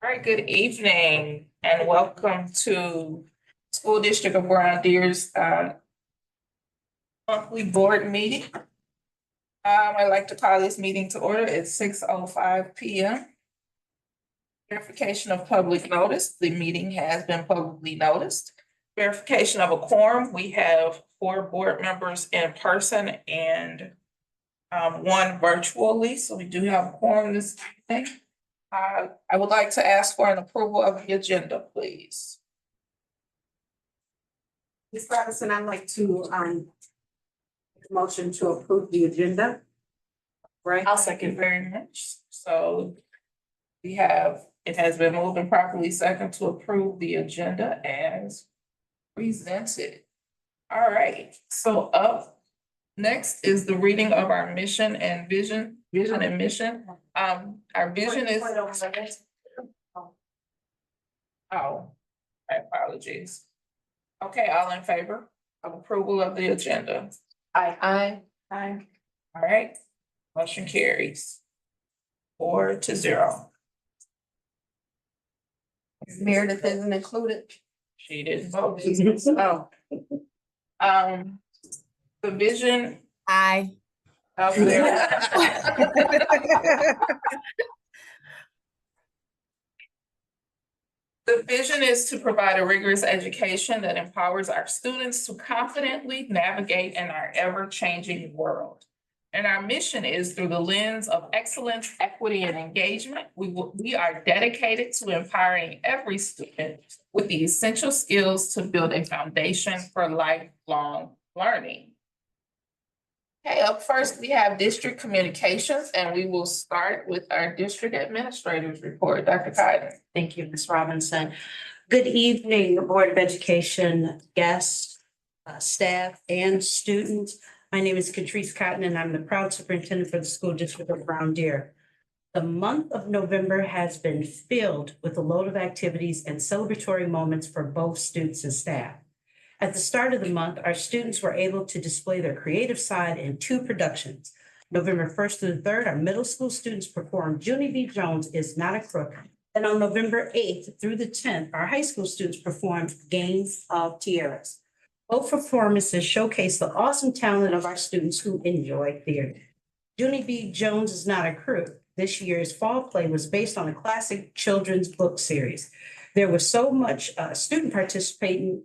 All right, good evening and welcome to School District of Brown Deer's monthly board meeting. I'd like to call this meeting to order at 6:05 p.m. Verification of public notice. The meeting has been publicly noticed. Verification of a quorum. We have 4 board members in person and one virtually, so we do have a quorum this evening. I would like to ask for an approval of the agenda, please. Ms. Patterson, I'd like to, motion to approve the agenda. Right? Thank you very much. So it has been moved and properly second to approve the agenda as presented. All right, so up next is the reading of our mission and vision and mission. Our vision is, oh, my apologies. Okay, all in favor of approval of the agenda? Aye. All right, motion carries 4-0. Meredith isn't included. She didn't vote. Oh. The vision Aye. of the The vision is to provide a rigorous education that empowers our students to confidently navigate in our ever-changing world. And our mission is through the lens of excellence, equity, and engagement. We are dedicated to empowering every student with the essential skills to build a foundation for lifelong learning. Okay, up first, we have district communications, and we will start with our district administrator's report. Dr. Cotton. Thank you, Ms. Robinson. Good evening, Board of Education guests, staff, and students. My name is Catrice Cotton, and I'm the proud superintendent for the School District of Brown Deer. The month of November has been filled with a load of activities and celebratory moments for both students and staff. At the start of the month, our students were able to display their creative side in 2 productions. November 1st through the 3rd, our middle school students performed Junie B. Jones is Not a Crook. And on November 8th through the 10th, our high school students performed Games of Tiaras. Both performances showcase the awesome talent of our students who enjoy theater. Junie B. Jones is Not a Crook. This year's fall play was based on a classic children's book series. There was so much student participation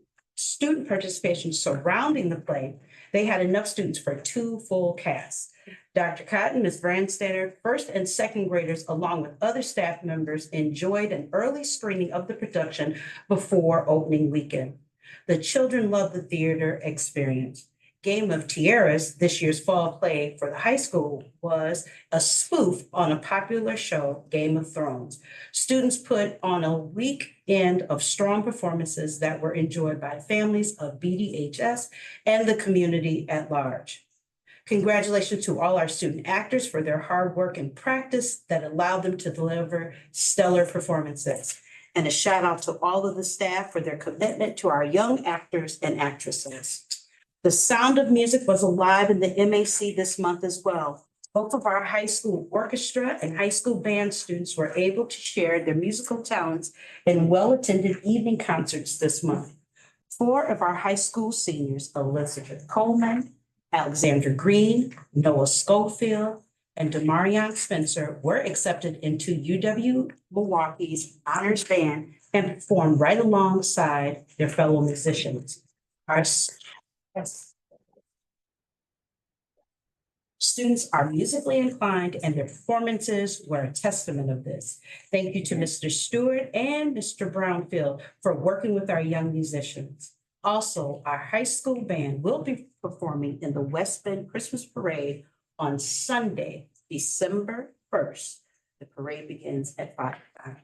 surrounding the play, they had enough students for 2 full casts. Dr. Cotton, Ms. Brandstatter, first and second graders, along with other staff members, enjoyed an early screening of the production before opening weekend. The children loved the theater experience. Game of Tiaras, this year's fall play for the high school, was a spoof on a popular show, Game of Thrones. Students put on a weekend of strong performances that were enjoyed by families of BDHS and the community at large. Congratulations to all our student actors for their hard work and practice that allowed them to deliver stellar performances. And a shout out to all of the staff for their commitment to our young actors and actresses. The Sound of Music was alive in the MAC this month as well. Both of our high school orchestra and high school band students were able to share their musical talents in well-attended evening concerts this month. 4 of our high school seniors, Elizabeth Coleman, Alexandra Green, Noah Schofield, and Demarion Spencer, were accepted into UW-Milwaukee's Honors Band and performed right alongside their fellow musicians. Our students are musically inclined and their performances were a testament of this. Thank you to Mr. Stewart and Mr. Brownfield for working with our young musicians. Also, our high school band will be performing in the West Bend Christmas Parade on Sunday, December 1st. The parade begins at 5 p.m.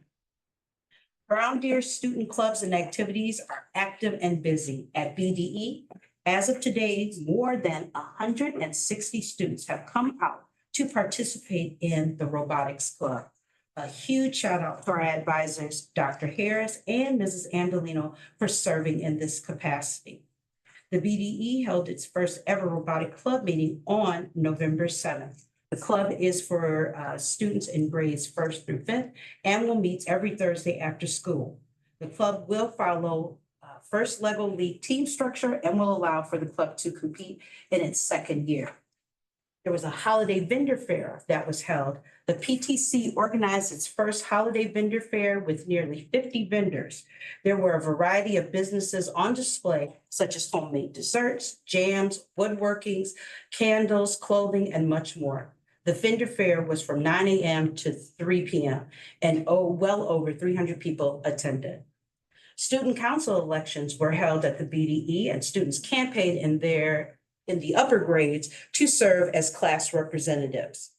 Brown Deer student clubs and activities are active and busy at BDE. As of today, more than 160 students have come out to participate in the robotics club. A huge shout out to our advisors, Dr. Harris and Mrs. Andolino, for serving in this capacity. The BDE held its first ever robotic club meeting on November 7th. The club is for students in grades first through fifth and will meet every Thursday after school. The club will follow first Lego League team structure and will allow for the club to compete in its second year. There was a holiday vendor fair that was held. The PTC organized its first holiday vendor fair with nearly 50 vendors. There were a variety of businesses on display, such as homemade desserts, jams, woodworkings, candles, clothing, and much more. The vendor fair was from 9 a.m. to 3 p.m. and well over 300 people attended. Student council elections were held at the BDE, and students campaigned in the upper grades to serve as class representatives.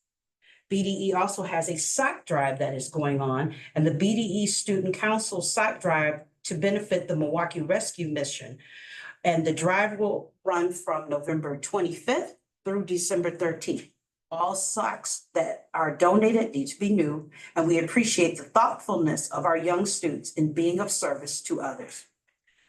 BDE also has a sock drive that is going on, and the BDE Student Council sock drive to benefit the Milwaukee Rescue Mission. And the drive will run from November 25th through December 13th. All socks that are donated need to be new, and we appreciate the thoughtfulness of our young students in being of service to others.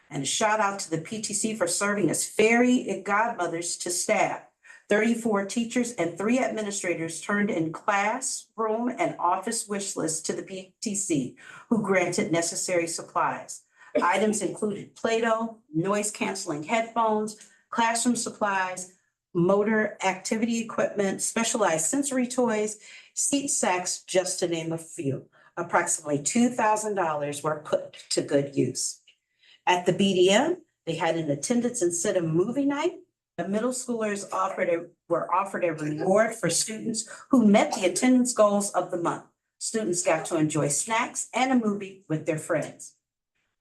And a shout out to the PTC for serving as fairy godmothers to staff. 34 teachers and 3 administrators turned in classroom and office wish lists to the PTC, who granted necessary supplies. Items included Play-Doh, noise-canceling headphones, classroom supplies, motor activity equipment, specialized sensory toys, seat sacks, just to name a few. Approximately $2,000 were put to good use. At the BDM, they had an attendance incentive movie night. The middle schoolers were offered a reward for students who met the attendance goals of the month. Students got to enjoy snacks and a movie with their friends.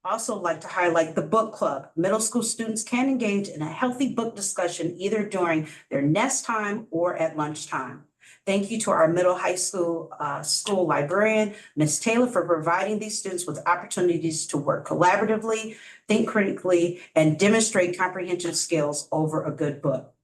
Also like to highlight the book club. Middle school students can engage in a healthy book discussion either during their nest time or at lunchtime. Thank you to our middle high school school librarian, Ms. Taylor, for providing these students with opportunities to work collaboratively, think critically, and demonstrate comprehension skills over a good book.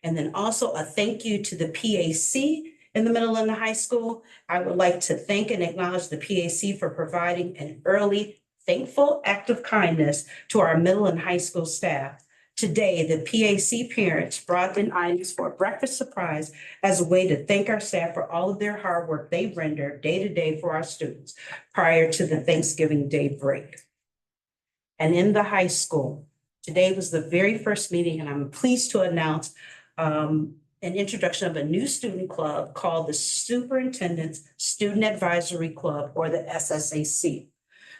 And then also a thank you to the PAC in the middle and the high school. I would like to thank and acknowledge the PAC for providing an early, thankful act of kindness to our middle and high school staff. Today, the PAC parents brought in items for a breakfast surprise as a way to thank our staff for all of their hard work they render day to day for our students prior to the Thanksgiving Day break. And in the high school, today was the very first meeting, and I'm pleased to announce an introduction of a new student club called the Superintendent's Student Advisory Club, or the SSAC.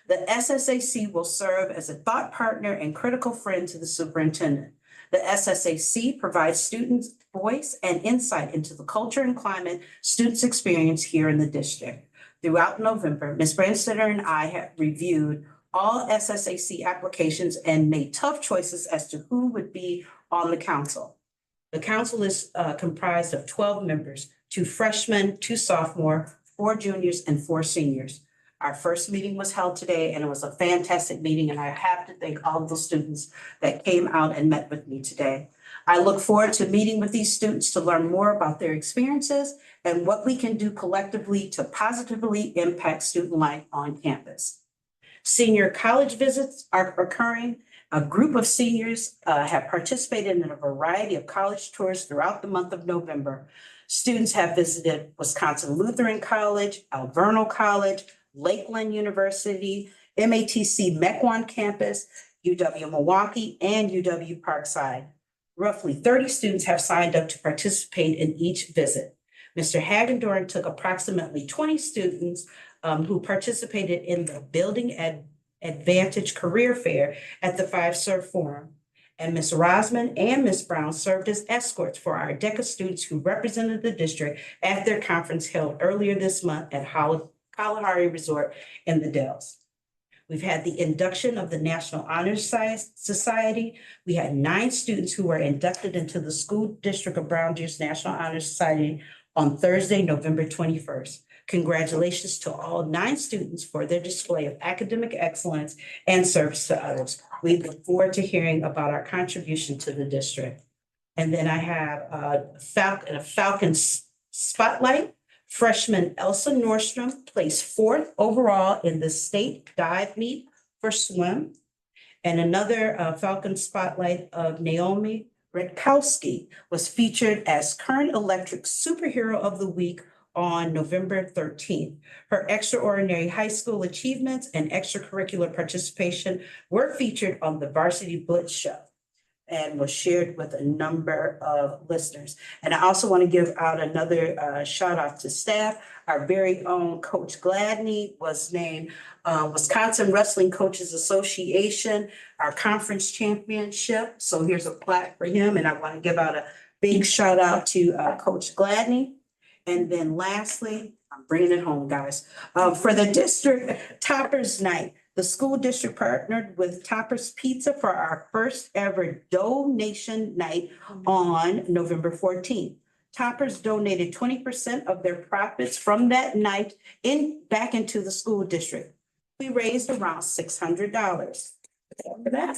The SSAC will serve as a thought partner and critical friend to the superintendent. The SSAC provides students voice and insight into the culture and climate students experience here in the district. Throughout November, Ms. Brandstetter and I have reviewed all SSAC applications and made tough choices as to who would be on the council. The council is comprised of 12 members, 2 freshmen, 2 sophomores, 4 juniors, and 4 seniors. Our first meeting was held today, and it was a fantastic meeting, and I have to thank all of the students that came out and met with me today. I look forward to meeting with these students to learn more about their experiences and what we can do collectively to positively impact student life on campus. Senior college visits are occurring. A group of seniors have participated in a variety of college tours throughout the month of November. Students have visited Wisconsin Lutheran College, Alverno College, Lakeland University, MATC Mequon campus, UW-Milwaukee, and UW-Parkside. Roughly 30 students have signed up to participate in each visit. Mr. Hagendorn took approximately 20 students who participated in the Building Advantage Career Fair at the 5-Serve Forum. And Ms. Rosman and Ms. Brown served as escorts for our DECA students who represented the district at their conference held earlier this month at Kalahari Resort in the Dells. We've had the induction of the National Honor Society. We had 9 students who were inducted into the School District of Brown Deer's National Honor Society on Thursday, November 21st. Congratulations to all 9 students for their display of academic excellence and service to others. We look forward to hearing about our contribution to the district. And then I have a Falcon Spotlight. Freshman Elsa Nordstrom placed 4th overall in the state dive meet for swim. And another Falcon Spotlight of Naomi Redkowski was featured as Current Electric Superhero of the Week on November 13th. Her extraordinary high school achievements and extracurricular participation were featured on the Varsity Blitz show and was shared with a number of listeners. And I also want to give out another shout out to staff. Our very own Coach Gladney was named Wisconsin Wrestling Coaches Association, our conference championship. So here's a plaque for him, and I want to give out a big shout out to Coach Gladney. And then lastly, I'm bringing it home, guys, for the district Toppers Night. The school district partnered with Toppers Pizza for our first ever donation night on November 14th. Toppers donated 20% of their profits from that night back into the school district. We raised around $600 for that.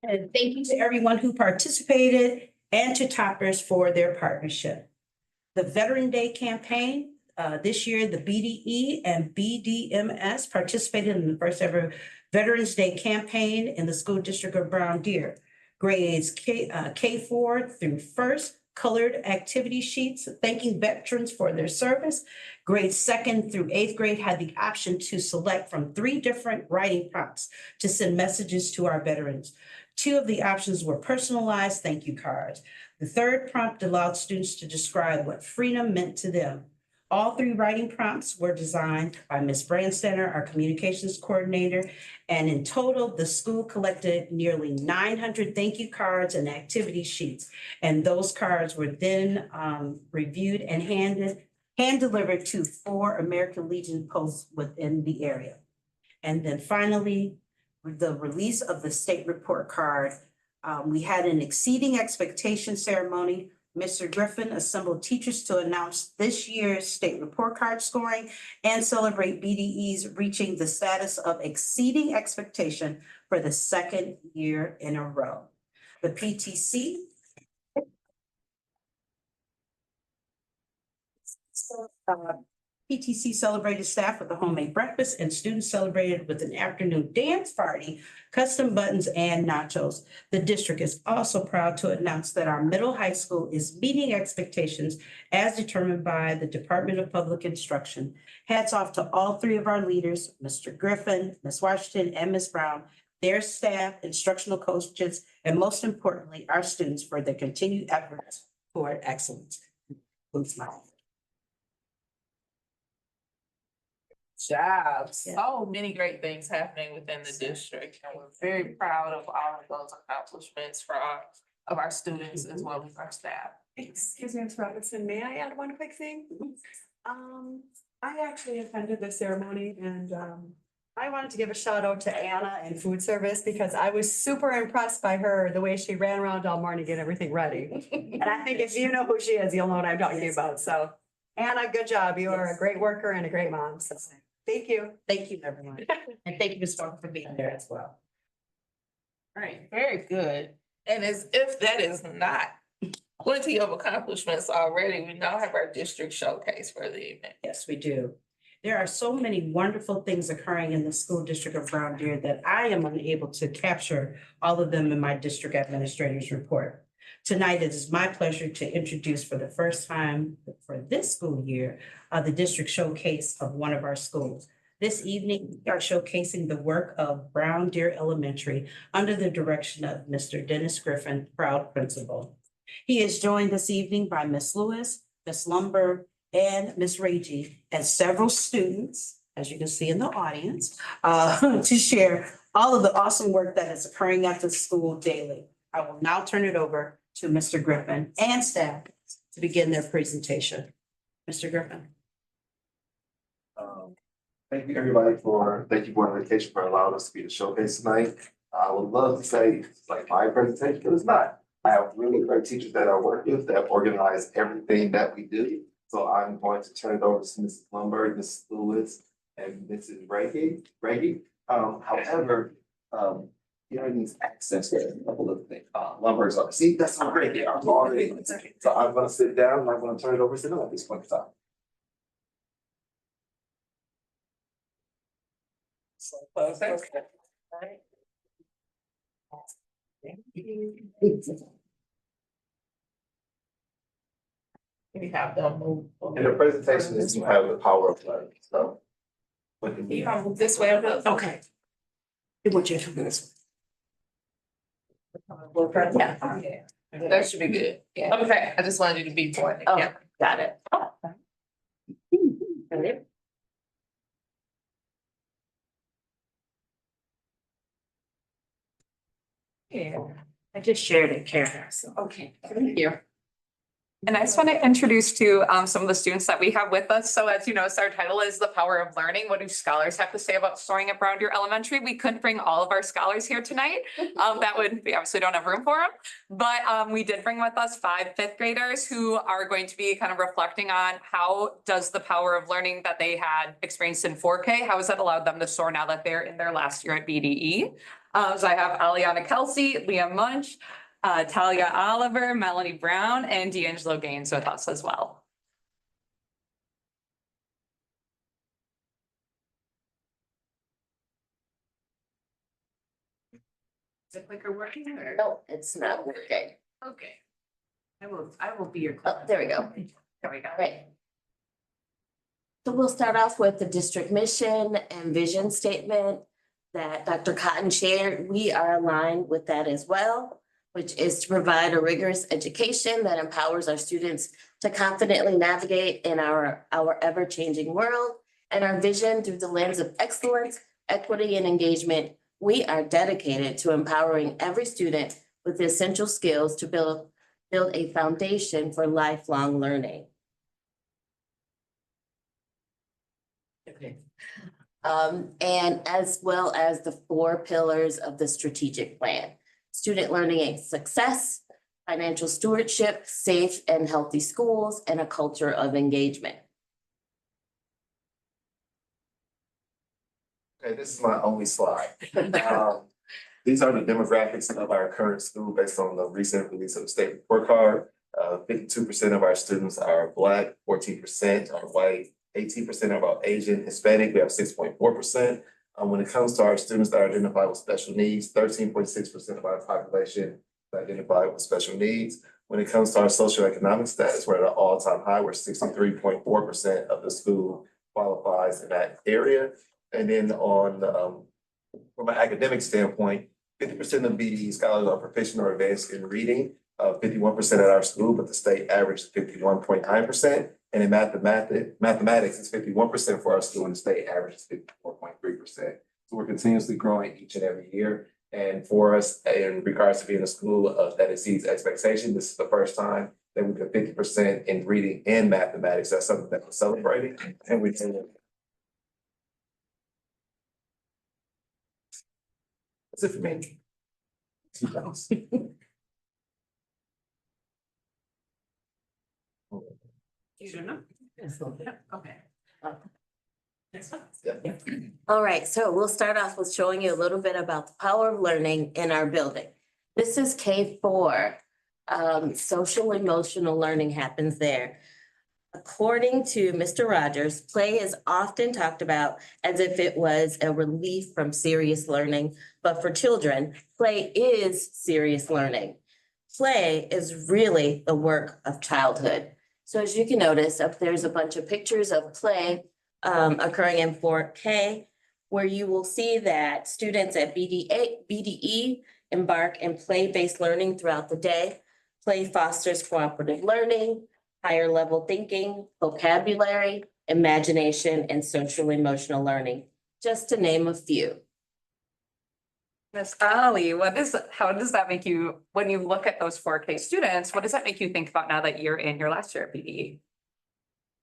And thank you to everyone who participated and to Toppers for their partnership. The Veteran Day campaign. This year, the BDE and BDMS participated in the first ever Veterans Day campaign in the school district of Brown Deer. Grades K4 through first colored activity sheets thanking veterans for their service. Grades 2nd through 8th grade had the option to select from 3 different writing prompts to send messages to our veterans. 2 of the options were personalized thank you cards. The 3rd prompt allowed students to describe what freedom meant to them. All 3 writing prompts were designed by Ms. Brandstetter, our communications coordinator, and in total, the school collected nearly 900 thank you cards and activity sheets. And those cards were then reviewed and hand-delivered to 4 American Legion posts within the area. And then finally, the release of the state report card. We had an exceeding expectation ceremony. Mr. Griffin assembled teachers to announce this year's state report card scoring and celebrate BDEs reaching the status of exceeding expectation for the 2nd year in a row. The PTC. PTC celebrated staff with a homemade breakfast and students celebrated with an afternoon dance party, custom buttons, and nachos. The district is also proud to announce that our middle high school is meeting expectations as determined by the Department of Public Instruction. Hats off to all 3 of our leaders, Mr. Griffin, Ms. Washington, and Ms. Brown, their staff, instructional coaches, and most importantly, our students for their continued efforts toward excellence. Good smile. Job. Yeah. So many great things happening within the district, and we're very proud of all of those accomplishments for our students as well as our staff. Excuse me, Ms. Robinson, may I add one quick thing? I actually attended the ceremony and I wanted to give a shout out to Anna and food service because I was super impressed by her, the way she ran around all morning to get everything ready. And I think if you know who she is, you'll know what I'm talking about. So Anna, good job. You are a great worker and a great mom. So thank you. Thank you, everyone. And thank you, Ms. Walker, for being there as well. All right, very good. And as if that is not plenty of accomplishments already, we now have our district showcase for the evening. Yes, we do. There are so many wonderful things occurring in the school district of Brown Deer that I am unable to capture all of them in my district administrator's report. Tonight, it is my pleasure to introduce for the first time for this school year, the district showcase of one of our schools. This evening, we are showcasing the work of Brown Deer Elementary under the direction of Mr. Dennis Griffin, proud principal. He is joined this evening by Ms. Lewis, Ms. Lumber, and Ms. Ragey, and several students, as you can see in the audience, to share all of the awesome work that is occurring at the school daily. I will now turn it over to Mr. Griffin and staff to begin their presentation. Mr. Griffin. Thank you, everybody, thank you, Board of Education, for allowing us to be the showcase tonight. I would love to say it's like my presentation, but it's not. I have really great teachers that I work with that organize everything that we do. So I'm going to turn it over to Mrs. Lumberg, Mrs. Lewis, and Mrs. Reggie. However, here needs access to a couple of things. Lumberg's on. See, that's how great they are already. So I'm going to sit down and I'm going to turn it over to them at this point in time. Perfect. We have them move. And the presentation is you have the power of learning, so. You want to move this way a bit? Okay. It would you do this? Yeah. That should be good. Yeah. Okay, I just wanted you to be pointed. Oh. Yeah. Got it. Yeah. I just shared it, Karen, so. Okay. Thank you. And I just want to introduce to some of the students that we have with us. So as you know, our title is The Power of Learning. What do scholars have to say about soaring up around your elementary? We couldn't bring all of our scholars here tonight. That would, we obviously don't have room for them. But we did bring with us 5 fifth graders who are going to be kind of reflecting on how does the power of learning that they had experienced in 4K, how has that allowed them to soar now that they're in their last year at BDE? So I have Aliana Kelsey, Liam Munch, Talia Oliver, Melanie Brown, and D'Angelo Gaines with us as well. Is the clicker working or? No, it's not working. Okay. I will be your. Oh, there we go. There we go. Right. So we'll start off with the district mission and vision statement that Dr. Cotton shared. We are aligned with that as well, which is to provide a rigorous education that empowers our students to confidently navigate in our ever-changing world. And our vision through the lens of excellence, equity, and engagement, we are dedicated to empowering every student with the essential skills to build a foundation for lifelong learning. Okay. And as well as the 4 pillars of the strategic plan: student learning and success, financial stewardship, safe and healthy schools, and a culture of engagement. Okay, this is my only slide. These are the demographics of our current school based on the recent release of the state report card. 52% of our students are Black, 14% are white, 18% are about Asian, Hispanic, we have 6.4%. When it comes to our students that are identified with special needs, 13.6% of our population is identified with special needs. When it comes to our socioeconomic status, we're at an all-time high, where 63.4% of the school qualifies in that area. And then on, from an academic standpoint, 50% of BDE scholars are proficient or advanced in reading, 51% at our school, but the state average is 51.9%. And in mathematics, it's 51% for our school, and the state average is 54.3%. So we're continuously growing each and every year. And for us, in regards to being a school that exceeds expectation, this is the first time that we did 50% in reading and mathematics. That's something that we're celebrating, and we think that's it for me. You don't know? Okay. Next one. Yeah. All right, so we'll start off with showing you a little bit about the power of learning in our building. This is K4. Social emotional learning happens there. According to Mr. Rogers, play is often talked about as if it was a relief from serious learning, but for children, play is serious learning. Play is really the work of childhood. So as you can notice, up there's a bunch of pictures of play occurring in 4K, where you will see that students at BDE embark in play-based learning throughout the day. Play fosters cooperative learning, higher level thinking, vocabulary, imagination, and social emotional learning, just to name a few. Miss Ali, how does that make you, when you look at those 4K students, what does that make you think about now that you're in your last year at BDE?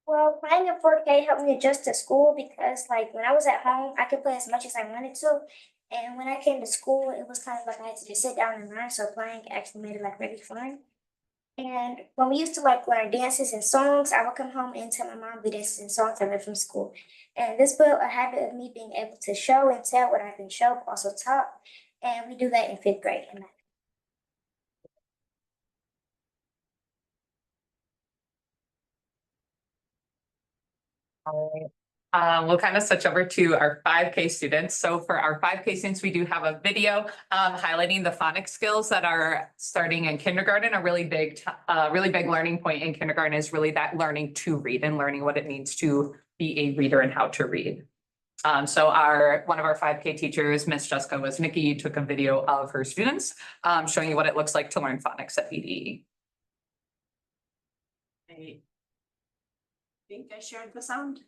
Well, playing in 4K helped me adjust to school because, like, when I was at home, I could play as much as I wanted to. And when I came to school, it was kind of like I had to just sit down and learn. So playing actually made it, like, really fun. And when we used to, like, learn dances and songs, I would come home and tell my mom the dances and songs I learned from school. And this built a habit of me being able to show and tell what I've been shown, but also taught. And we do that in 5th grade. We'll kind of switch over to our 5K students. So for our 5K students, we do have a video highlighting the phonics skills that are starting in kindergarten. A really big learning point in kindergarten is really that learning to read and learning what it means to be a reader and how to read. So one of our 5K teachers, Miss Jessica Woznicki, took a video of her students showing you what it looks like to learn phonics at BDE. I think I shared the sound.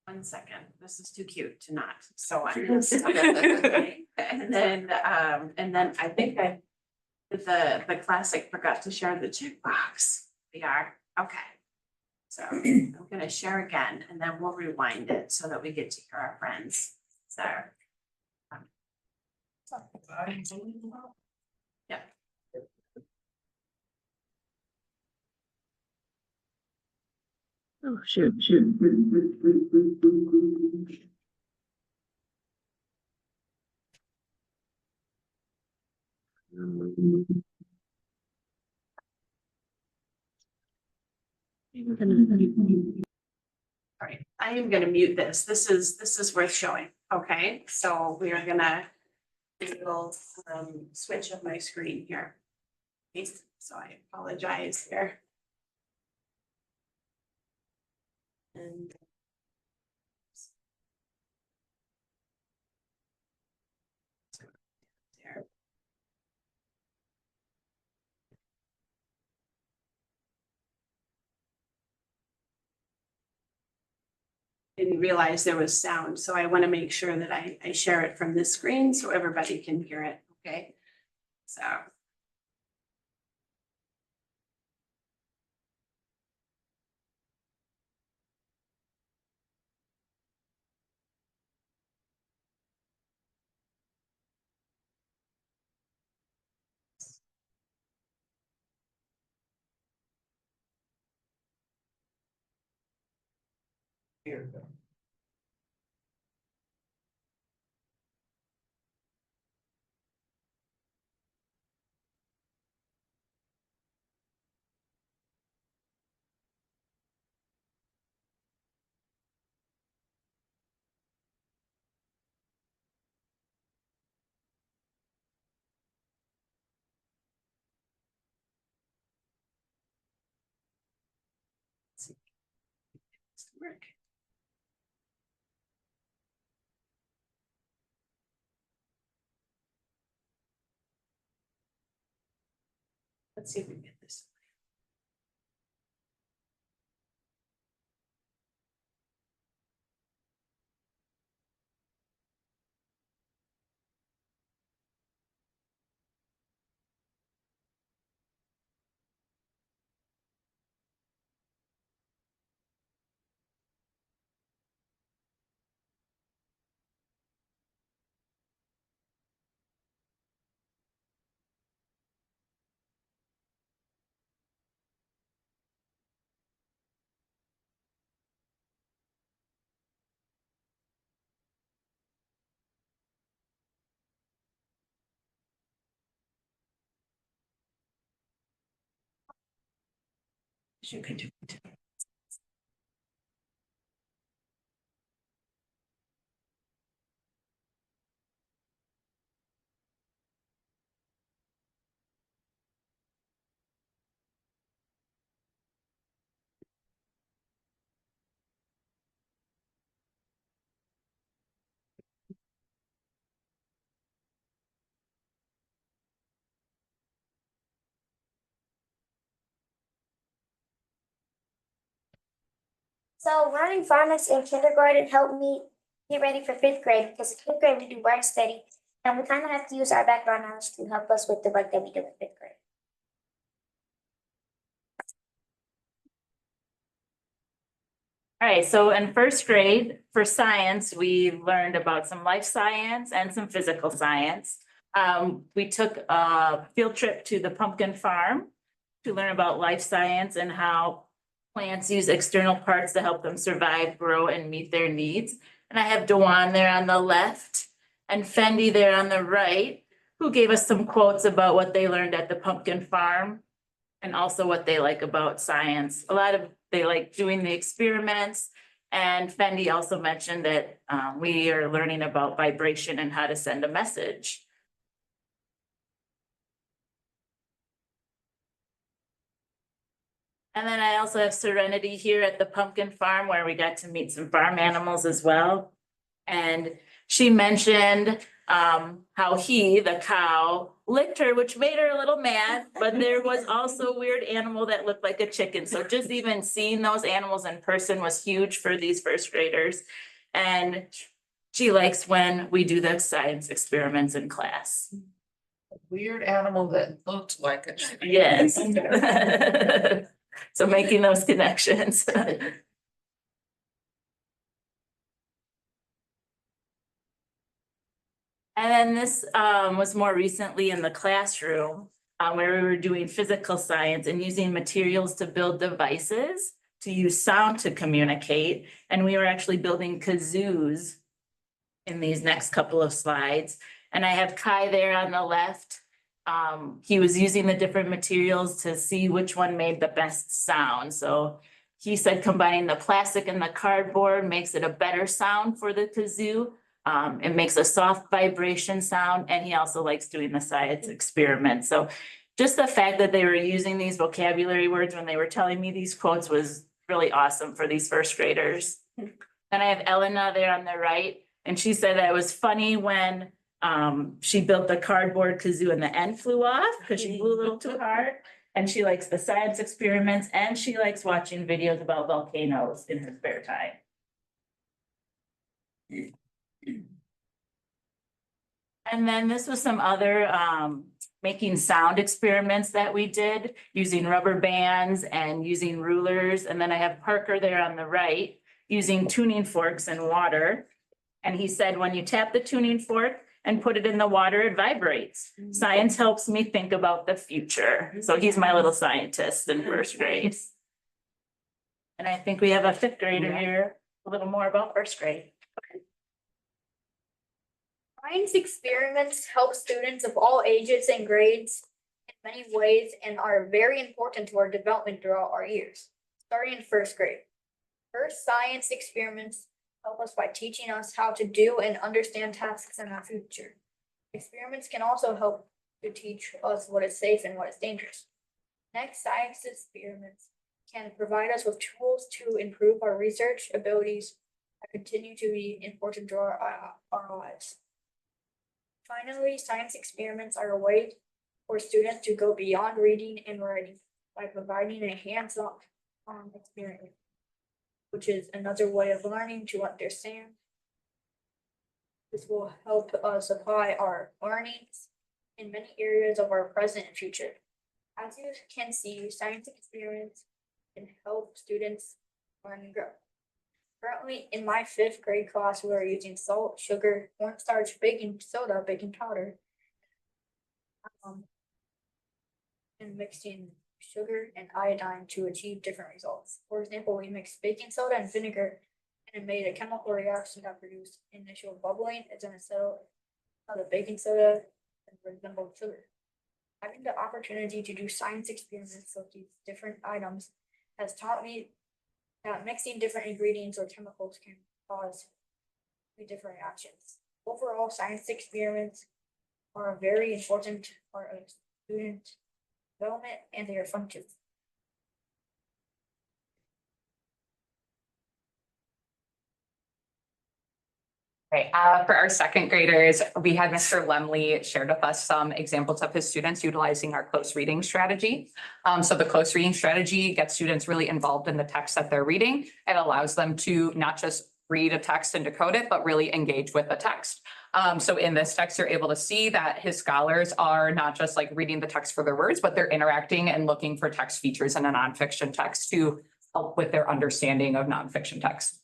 1 second, this is too cute to not, so I'm gonna stop. Okay. And then I think I did the classic forgot to share the checkbox. We are, okay. So I'm gonna share again and then we'll rewind it so that we get to hear our friends. So. Yeah. Oh, shoot. All right, I am gonna mute this. This is worth showing, okay? So we are gonna do a little switch of my screen here. Okay, so I apologize here. And there. Didn't realize there was sound, so I want to make sure that I share it from this screen so everybody can hear it, okay? So. Here we go. Work. Let's see if we can get this. You can do it. So learning phonics in kindergarten helped me get ready for 5th grade because in 5th grade we do word study and we kind of have to use our background knowledge to help us with the work that we do in 5th grade. All right, so in 1st grade for science, we learned about some life science and some physical science. We took a field trip to the pumpkin farm to learn about life science and how plants use external parts to help them survive, grow, and meet their needs. And I have Dewan there on the left and Fendi there on the right, who gave us some quotes about what they learned at the pumpkin farm and also what they like about science. They like doing the experiments And Fendi also mentioned that we are learning about vibration and how to send a message. And then I also have Serenity here at the pumpkin farm where we got to meet some farm animals as well. And she mentioned how he, the cow, licked her, which made her a little mad, but there was also a weird animal that looked like a chicken. So just even seeing those animals in person was huge for these first graders. And she likes when we do the science experiments in class. Weird animal that looked like a chicken. Yes. So making those connections. And then this was more recently in the classroom where we were doing physical science and using materials to build devices to use sound to communicate. And we were actually building kazoos in these next couple of slides. And I have Kai there on the left. He was using the different materials to see which one made the best sound. So he said combining the plastic and the cardboard makes it a better sound for the kazoo. It makes a soft vibration sound, and he also likes doing the science experiments. So just the fact that they were using these vocabulary words when they were telling me these quotes was really awesome for these first graders. Then I have Elena there on the right, and she said that it was funny when she built the cardboard kazoo and the end flew off because she flew a little too hard. And she likes the science experiments, and she likes watching videos about volcanoes in her spare time. And then this was some other making sound experiments that we did using rubber bands and using rulers. And then I have Parker there on the right using tuning forks and water. And he said, when you tap the tuning fork and put it in the water, it vibrates. Science helps me think about the future. So he's my little scientist in first grade. And I think we have a fifth grader here, a little more about first grade. Science experiments help students of all ages and grades in many ways and are very important to our development throughout our years, starting in first grade. First, science experiments help us by teaching us how to do and understand tasks in our future. Experiments can also help to teach us what is safe and what is dangerous. Next, science experiments can provide us with tools to improve our research abilities that continue to be important to our lives. Finally, science experiments are a way for students to go beyond reading and writing by providing a hands-on experience, which is another way of learning to understand. This will help us apply our learnings in many areas of our present and future. As you can see, science experiments can help students learn and grow. Currently, in my fifth grade class, we are using salt, sugar, cornstarch, baking soda, baking powder, and mixing sugar and iodine to achieve different results. For example, we mixed baking soda and vinegar, and it made a chemical reaction that produced initial bubbling. It's instead of the baking soda and resembled sugar. Having the opportunity to do science experiments with these different items has taught me that mixing different ingredients or chemicals can cause different reactions. Overall, science experiments are a very important part of student development, and they are fun too. Right, for our second graders, we had Mr. Lemley shared with us some examples of his students utilizing our close reading strategy. So the close reading strategy gets students really involved in the text that they're reading. It allows them to not just read a text and decode it, but really engage with the text. So in this text, you're able to see that his scholars are not just like reading the text for their words, but they're interacting and looking for text features in a nonfiction text to help with their understanding of nonfiction text.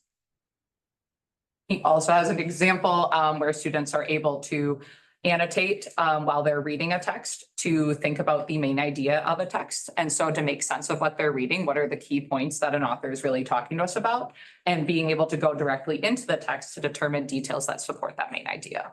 He also has an example where students are able to annotate while they're reading a text to think about the main idea of a text. And so to make sense of what they're reading, what are the key points that an author is really talking to us about, and being able to go directly into the text to determine details that support that main idea.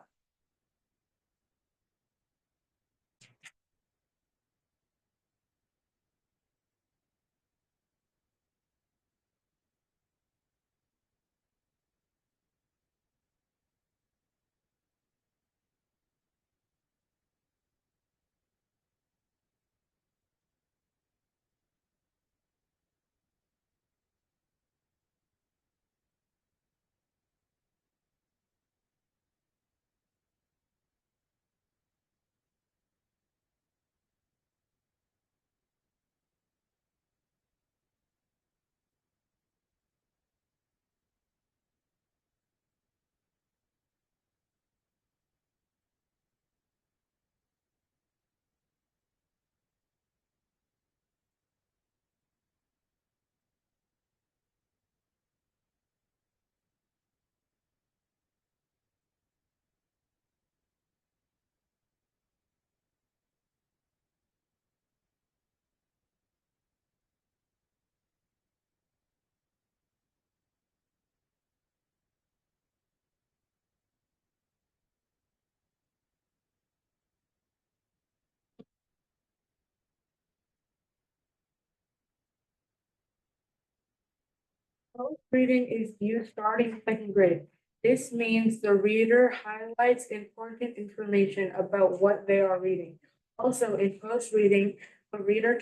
Reading is used starting in second grade. This means the reader highlights important information about what they are reading. Also, in post reading, the reader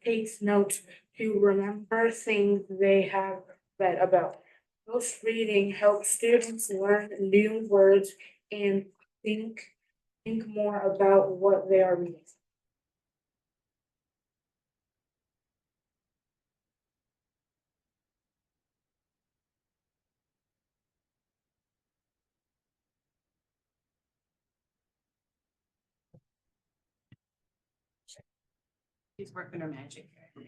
takes notes to remember things they have read about. Post reading helps students learn new words and think more about what they are reading. She's working her magic here.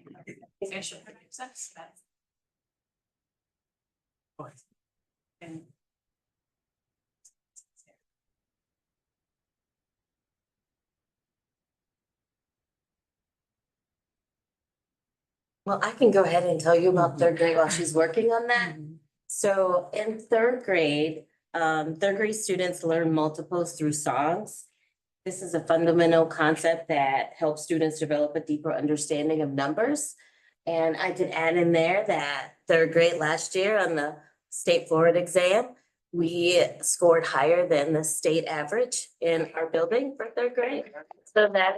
Yeah, she'll produce us, that's. And. Well, I can go ahead and tell you about third grade while she's working on that. So in third grade students learn multiples through songs. This is a fundamental concept that helps students develop a deeper understanding of numbers. And I did add in there that third grade last year on the state Florida exam, we scored higher than the state average in our building for third grade. So that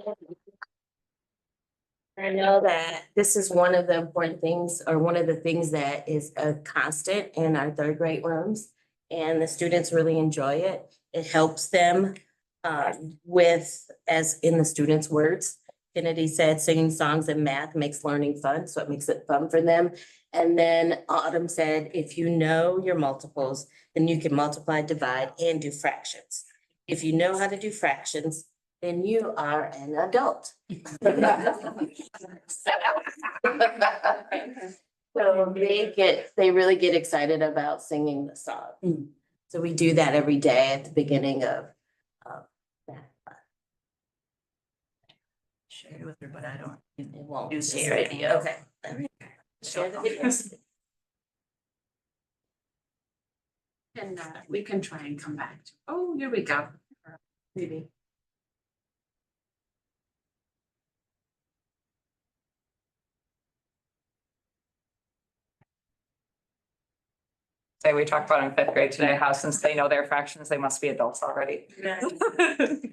I know that this is one of the important things, or one of the things that is a constant in our third grade rooms. And the students really enjoy it. It helps them with, as in the students' words, Kennedy said, singing songs and math makes learning fun, so it makes it fun for them. And then Autumn said, if you know your multiples, then you can multiply, divide, and do fractions. If you know how to do fractions, then you are an adult. So they really get excited about singing the song. So we do that every day at the beginning of that. Share it with her, but I don't. It won't. Do share it, yeah. Okay. Share the videos. And we can try and come back to, oh, here we go. Maybe. Say we talked about in fifth grade today, how since they know their fractions, they must be adults already. I'm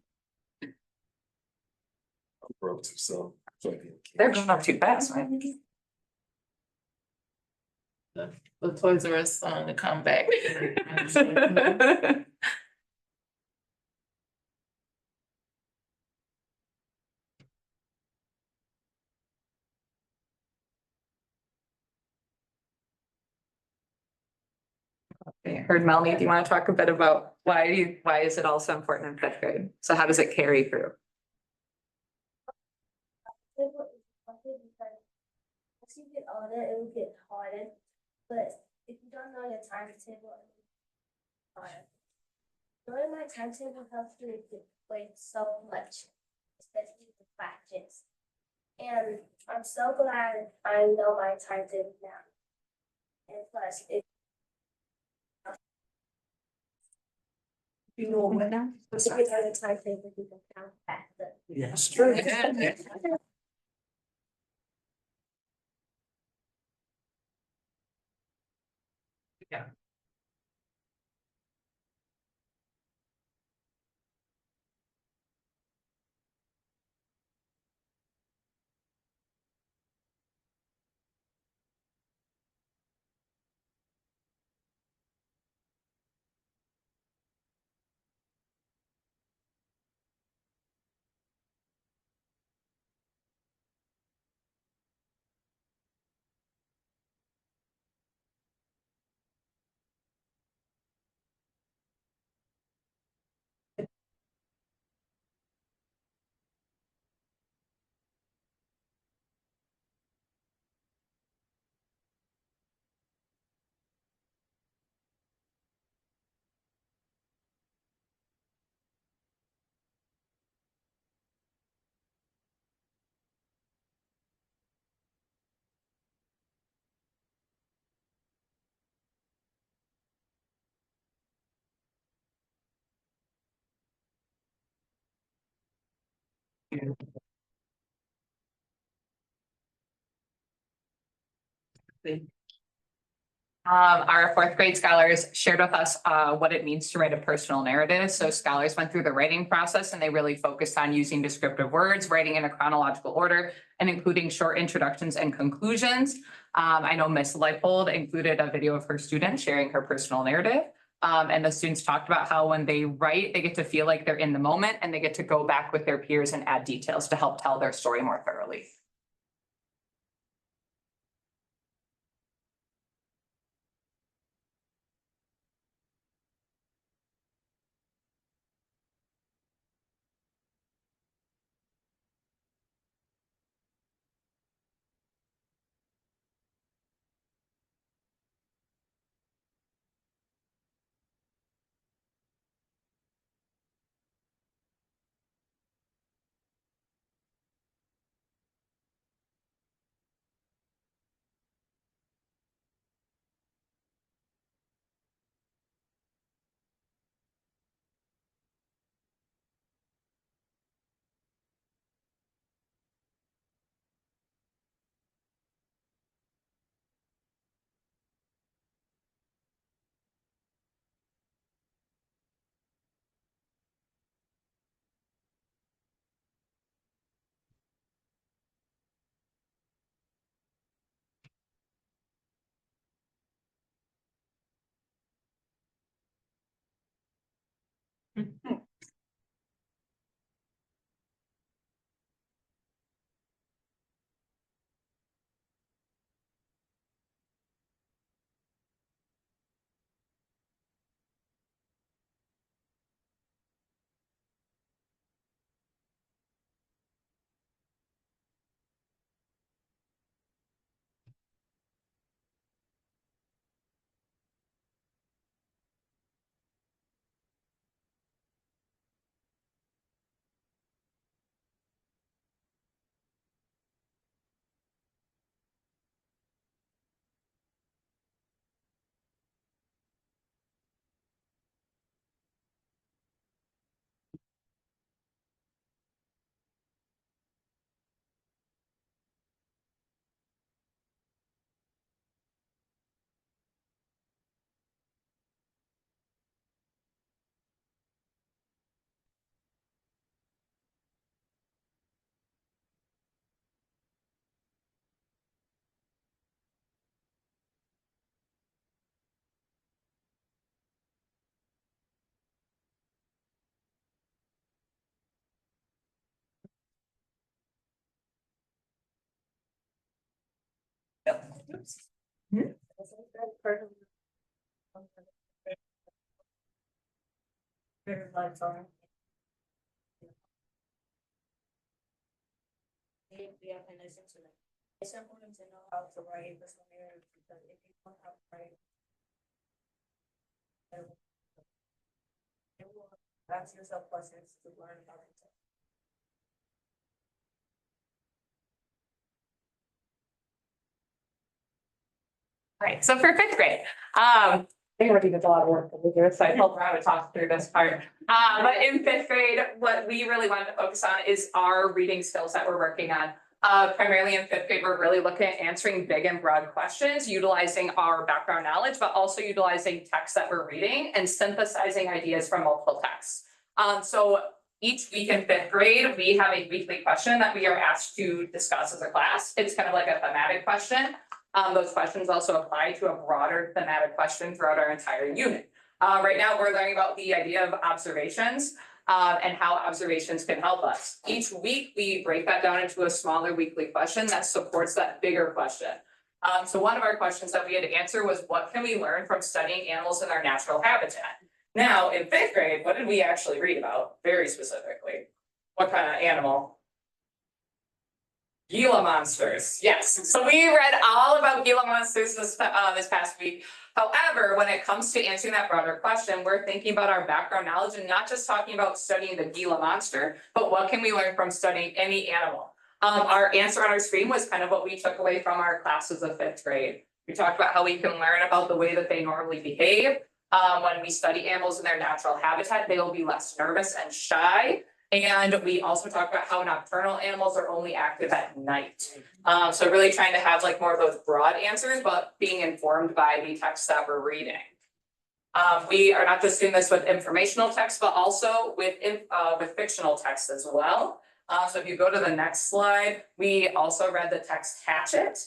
broke too, so. They're growing up too fast, right? The Toys R Us song to come back. Okay, heard Melanie, do you want to talk a bit about why is it also important in fifth grade? So how does it carry through? As you get older, it will get harder, but if you don't know your timetable, it will be harder. Knowing my timetable helps me get away so much, especially the fractions. And I'm so glad I know my timetable now. And plus, it You know what now? if you know the timetable, you can count faster. That's true. Our fourth grade scholars shared with us what it means to write a personal narrative. So scholars went through the writing process and they really focused on using descriptive words, writing in a chronological order, and including short introductions and conclusions. I know Miss Leipold included a video of her student sharing her personal narrative. And the students talked about how when they write, they get to feel like they're in the moment and they get to go back with their peers and add details to help tell their story more thoroughly. It's important to know how to write this narrative because if you don't have to write, it will ask yourself questions to learn about it. Right, so for fifth grade, I think we're doing a lot of work over here, so I told Rob to talk through this part. But in fifth grade, what we really wanted to focus on is our reading skills that we're working on. Primarily in fifth grade, we're really looking at answering big and broad questions, utilizing our background knowledge, but also utilizing texts that we're reading and synthesizing ideas from multiple texts. So each week in fifth grade, we have a weekly question that we are asked to discuss as a class. It's kind of like a thematic question. Those questions also apply to a broader thematic question throughout our entire unit. Right now, we're learning about the idea of observations and how observations can help us. Each week, we break that down into a smaller weekly question that supports that bigger question. So one of our questions that we had to answer was, what can we learn from studying animals in their natural habitat? Now, in fifth grade, what did we actually read about? Very specifically. What kind of animal? Gila monsters, yes. So we read all about Gila monsters this past week. However, when it comes to answering that broader question, we're thinking about our background knowledge and not just talking about studying the Gila monster, but what can we learn from studying any animal? Our answer on our screen was kind of what we took away from our classes of fifth grade. We talked about how we can learn about the way that they normally behave. When we study animals in their natural habitat, they will be less nervous and shy. And we also talked about how nocturnal animals are only active at night. So really trying to have like more of those broad answers, but being informed by the text that we're reading. We are not just doing this with informational text, but also with fictional text as well. So if you go to the next slide, we also read the text Hatchet.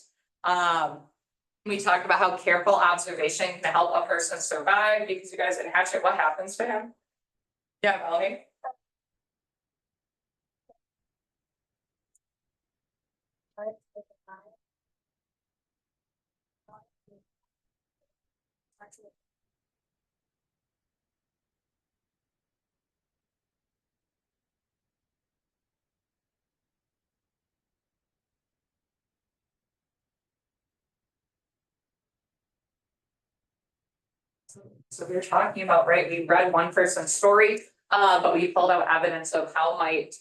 We talked about how careful observation can help a person survive, because you guys in Hatchet, what happens to him? Yeah, Melanie? So we were talking about, right, we read one person's story, but we pulled out evidence of how might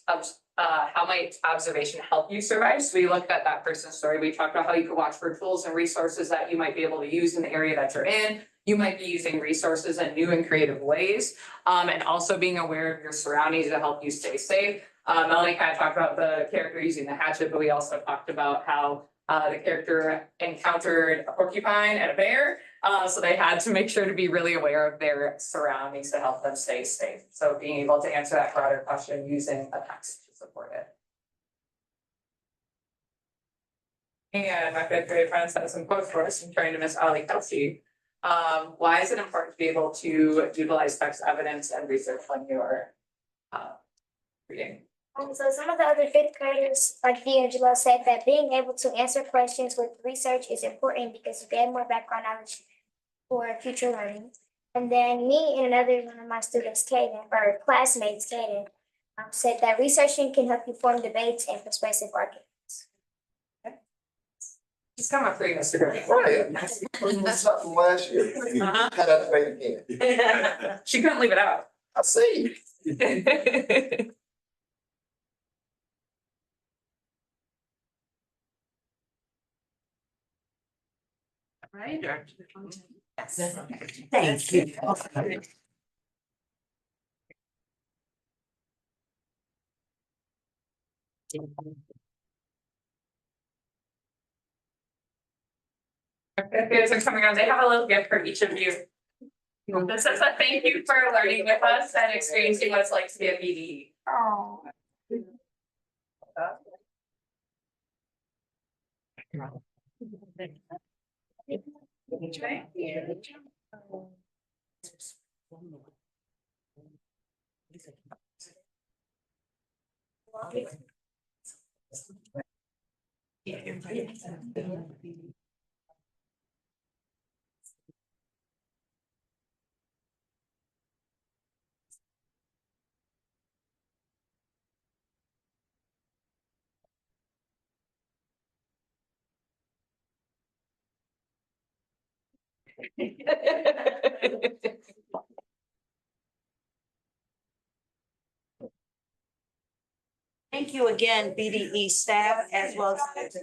observation help you survive. So we looked at that person's story. We talked about how you could watch for tools and resources that you might be able to use in the area that you're in. You might be using resources in new and creative ways, and also being aware of your surroundings to help you stay safe. Melanie kind of talked about the character using the hatchet, but we also talked about how the character encountered a porcupine and a bear. So they had to make sure to be really aware of their surroundings to help them stay safe. So being able to answer that broader question using a text to support it. And my fifth grade friends had some quotes for us. I'm turning to Miss Ali Kelsey. Why is it important to be able to utilize text evidence and research when you're reading? So some of the other fifth graders, like D'Angelo, said that being able to answer questions with research is important because you get more background knowledge for future learning. And then me and another one of my students, Kaden, or classmates, Kaden, said that researching can help you form debates and persuasive arguments. Just come up for you, Mr. Gray. Right. Something last year. Uh-huh. Had that debate again. She couldn't leave it out. I see. Right? Thank you. Kids are coming around, they have a little gift for each of you. This is a thank you for learning with us and experiencing what it's like to be a BDE. Oh. Thank you again, BDE staff, as well as.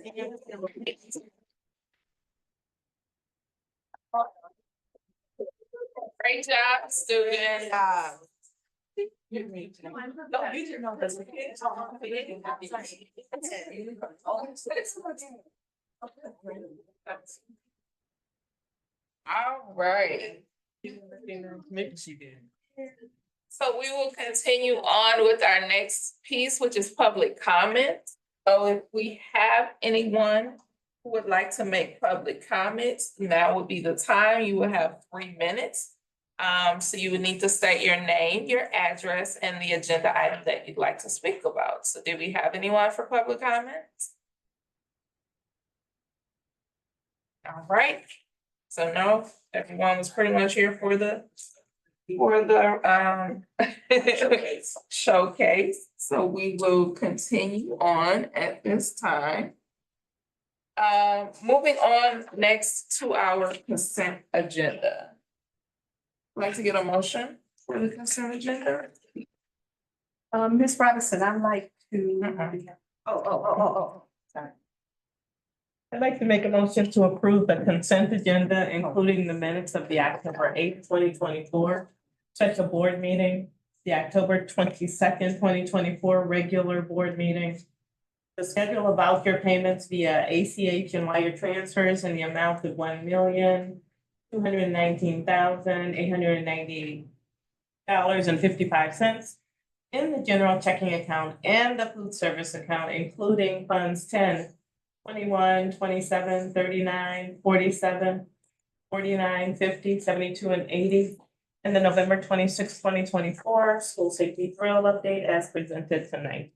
Great job, students. No, you didn't know this. All right. Maybe she did. So we will continue on with our next piece, which is public comment. So if we have anyone who would like to make public comments, now would be the time. You will have 3 minutes. So you would need to state your name, your address, and the agenda item that you'd like to speak about. So do we have anyone for public comments? All right. So no, everyone was pretty much here for the showcase. So we will continue on at this time. Moving on next to our consent agenda. I'd like to get a motion for the consent agenda. Ms. Robinson, I'd like to. Sorry. I'd like to make a motion to approve the consent agenda, including the minutes of the October 8th, 2024 special board meeting, the October 22nd, 2024 regular board meeting. The schedule of voucher payments via ACH and wire transfers in the amount of $1,219,898.55 in the general checking account and the food service account, including funds 10, 21, 27, 39, 47, 49, 50, 72, and 80. And the November 26, 2024 school safety drill update as presented tonight.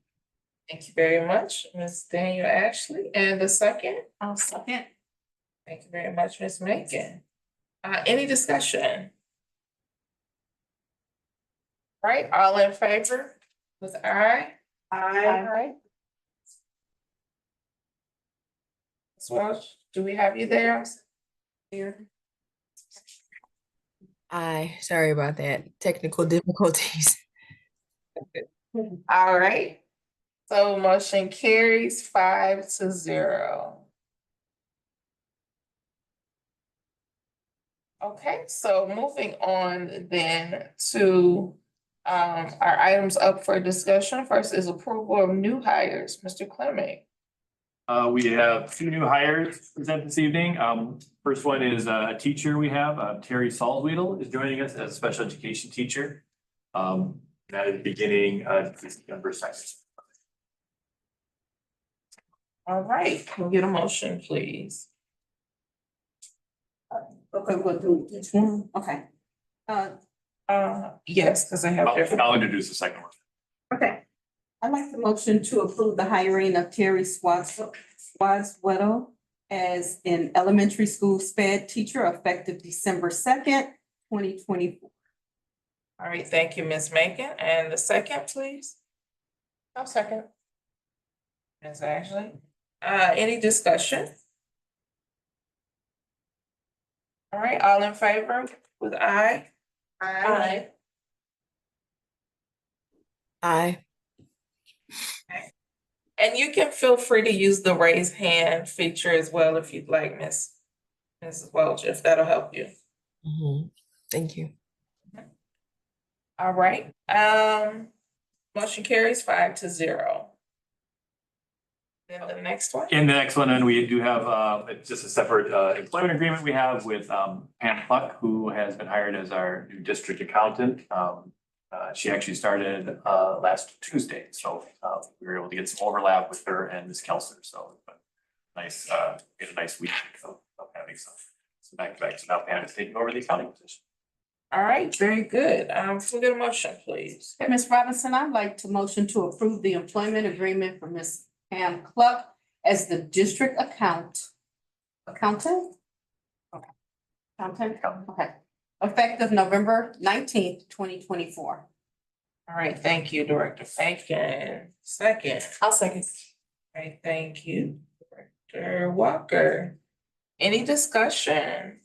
Thank you very much, Ms. Daniel Ashley. And the second? I'll second. Thank you very much, Ms. Megan. Any discussion? Right, all in favor with aye? Aye. Ms. Welch, do we have you there? Here. Aye, sorry about that. Technical difficulties. All right. So motion carries 5-0. Okay, so moving on then to our items up for discussion. First is approval of new hires. Mr. Clement. We have two new hires present this evening. First one is a teacher we have, Terry Salzwedel is joining us as a special education teacher. That is beginning December 2nd. All right, can we get a motion, please? Okay, we'll do each one. Okay. Yes, because I have different. I'll introduce the second one. Okay. I'd like the motion to approve the hiring of Terry Swadsweddle as an elementary school sped teacher effective December 2nd, 2024. All right, thank you, Ms. Megan. And the second, please? I'll second. Ms. Ashley. Any discussion? All right, all in favor with aye? Aye. Aye. And you can feel free to use the raise hand feature as well if you'd like, Mrs. Welch, if that'll help you. Thank you. All right, motion carries 5-0. Then the next one. In the next one, and we do have, it's just a separate employment agreement we have with Pam Pluck, who has been hired as our new district accountant. She actually started last Tuesday, so we were able to get some overlap with her and Ms. Kelser, so nice, we had a nice week of having some back to back. So now Pam is taking over the accounting position. All right, very good. Can we get a motion, please? Okay, Ms. Robinson, I'd like to motion to approve the employment agreement for Ms. Pam Cluck as the district accountant. Okay. Accountant, okay. Effective November 19th, 2024. All right, thank you, Director Bacon. Second. I'll second. All right, thank you, Director Walker. Any discussion?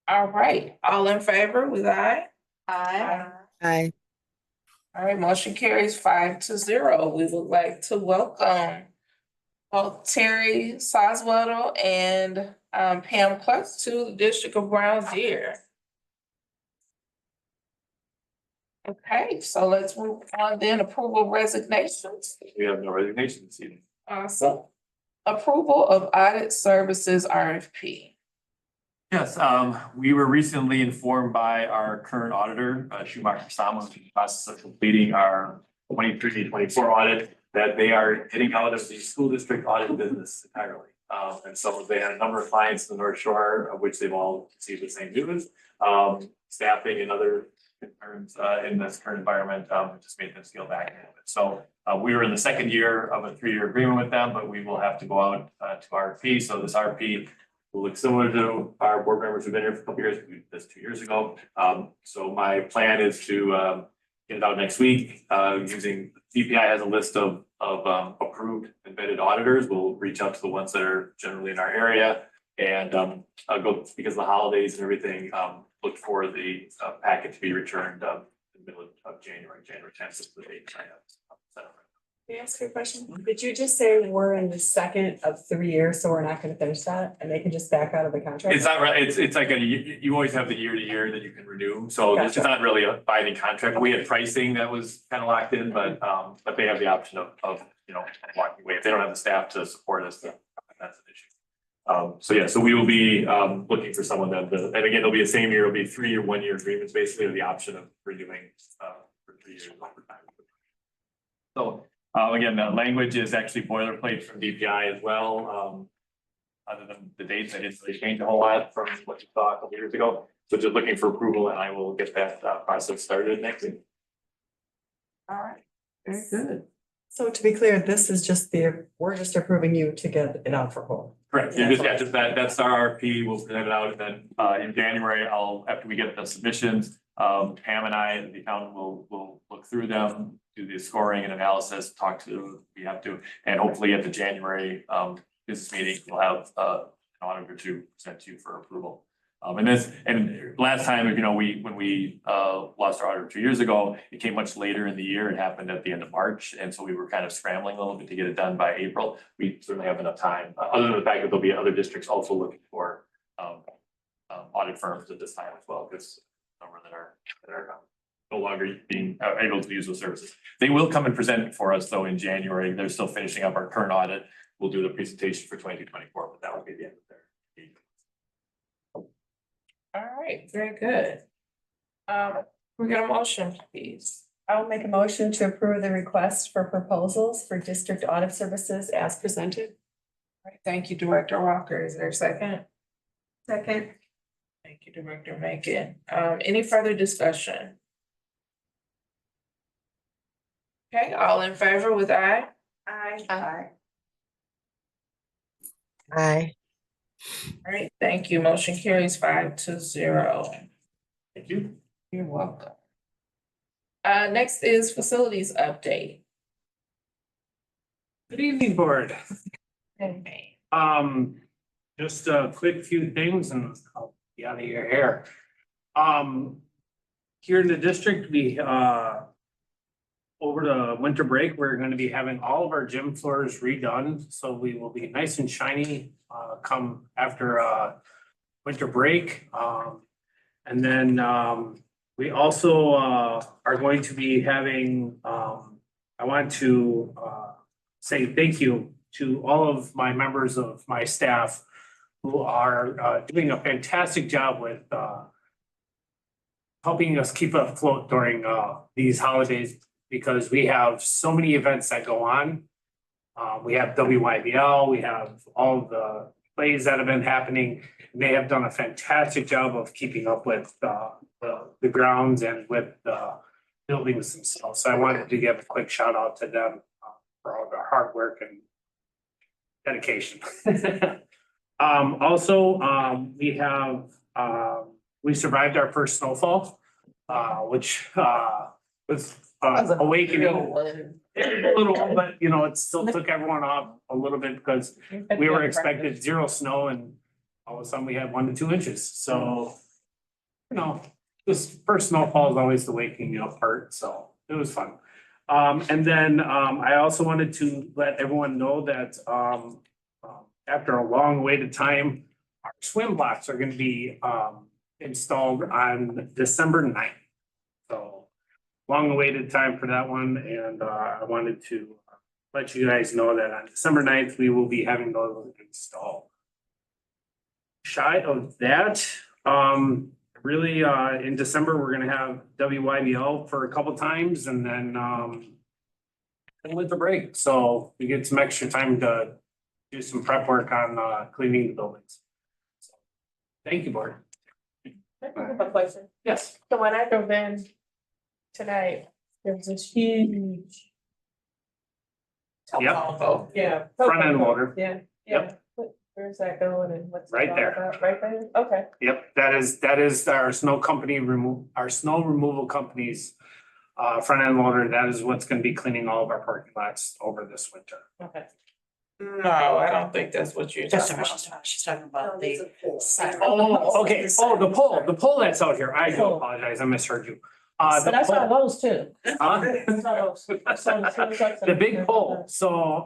All right, all in favor with aye? Aye. Aye. All right, motion carries 5-0. We would like to welcome both Terry Soswell and Pam Clutch to the District of Brown Deer. Okay, so let's move on then. Approval of resignations. We have no resignation this evening. Awesome. Approval of audit services RFP. Yes, we were recently informed by our current auditor, Schumacher Sama, in the process of completing our 23-24 audit, that they are getting out of the school district audit business entirely. And so they had a number of clients in the North Shore, of which they've all received the same news. Staffing and other concerns in this current environment just made them scale back a little bit. So we were in the second year of a 3-year agreement with them, but we will have to go out to RFP. So this RFP will look similar to our board members who've been here for a couple years. We did this 2 years ago. So my plan is to get it out next week using DPI has a list of approved and vetted auditors. We'll reach out to the ones that are generally in our area and I'll go because of the holidays and everything. Look for the packet to be returned in the middle of January 10th is the date I have. May I ask you a question? Did you just say we're in the second of 3 years, so we're not gonna finish that and they can just back out of the contract? It's not right, it's like you always have the year to year that you can renew, so it's Gotcha. not really a binding contract. We had pricing that was kind of locked in, but they have the option of, you know, walking away. If they don't have the staff to support us, then that's an issue. So yeah, so we will be looking for someone that, and again, it'll be the same year, it'll be 3 or 1 year agreements, basically, with the option of renewing for 3 years over time. So again, the language is actually boilerplate from DPI as well. Other than the dates, I didn't really change a whole lot from what you saw a couple years ago. So just looking for approval and I will get that process started next week. All right, very good. So to be clear, this is just we're just approving you to get it out for hold. Correct, you just, yeah, just that's our RFP, we'll present it out, and then in January, after we get the submissions, Pam and I, the accountant will look through them, do the scoring and analysis, talk to who we have to, and hopefully at the January business meeting, we'll have an auditor to present to you for approval. And last time, you know, when we lost our auditor 2 years ago, it came much later in the year. It happened at the end of March, and so we were kind of scrambling a little bit to get it done by April. We certainly have enough time, other than the fact that there'll be other districts also looking for audit firms at this time as well, because number that are no longer being able to use those services. They will come and present for us though in January. They're still finishing up our current audit. We'll do the presentation for 2024, but that will be the end of their. All right, very good. We got a motion, please. I will make a motion to approve the request for proposals for district audit services as presented. All right, thank you, Director Walker. Is there a second? Second. Thank you, Director Macon. Any further discussion? Okay, all in favor with aye? Aye. Aye. All right, thank you. Motion carries 5-0. Thank you. You're welcome. Next is facilities update. Good evening, board. Okay. Just a quick few things and I'll be out of your hair. Here in the district, we, over the winter break, we're gonna be having all of our gym floors redone. So we will be nice and shiny, come after, winter break. And then, we also, are going to be having, I want to, say thank you to all of my members of my staff who are doing a fantastic job with helping us keep afloat during these holidays because we have so many events that go on. We have WYBL, we have all of the plays that have been happening. They have done a fantastic job of keeping up with the grounds and with the buildings themselves. So I wanted to give a quick shout out to them for all their hard work and dedication. Also, we survived our first snowfall, which was awakening. A little, but you know, it still took everyone off a little bit because we were expected 0 snow and all of a sudden we had 1 to 2 inches. So, you know, this first snowfall is always the waking you up part, so it was fun. And then I also wanted to let everyone know that after a long wait of time, our swim blocks are going to be installed on December 9th. So long awaited time for that one. And I wanted to let you guys know that on December 9th, we will be having those installed. Shy of that, really in December, we're going to have WYBL for a couple times and then winter break. So we get some extra time to do some prep work on cleaning the buildings. So, thank you, board. I have a question. Yes. So when I drove in tonight, there was this huge telephone pole. Yeah. Front end loader. Yeah. Yep. Where's that going and what's? Right there. About? Right there? Okay. Yep, that is our snow company our snow removal company's front end loader. That is what's gonna be cleaning all of our parking lots over this winter. Okay. No, I don't think that's what you're talking about. She's talking about the. Oh, okay. Oh, the pole that's out here. I do apologize. I misheard you. The But I saw pole- those too. Huh? I saw those. I saw the food trucks and- The big pole, so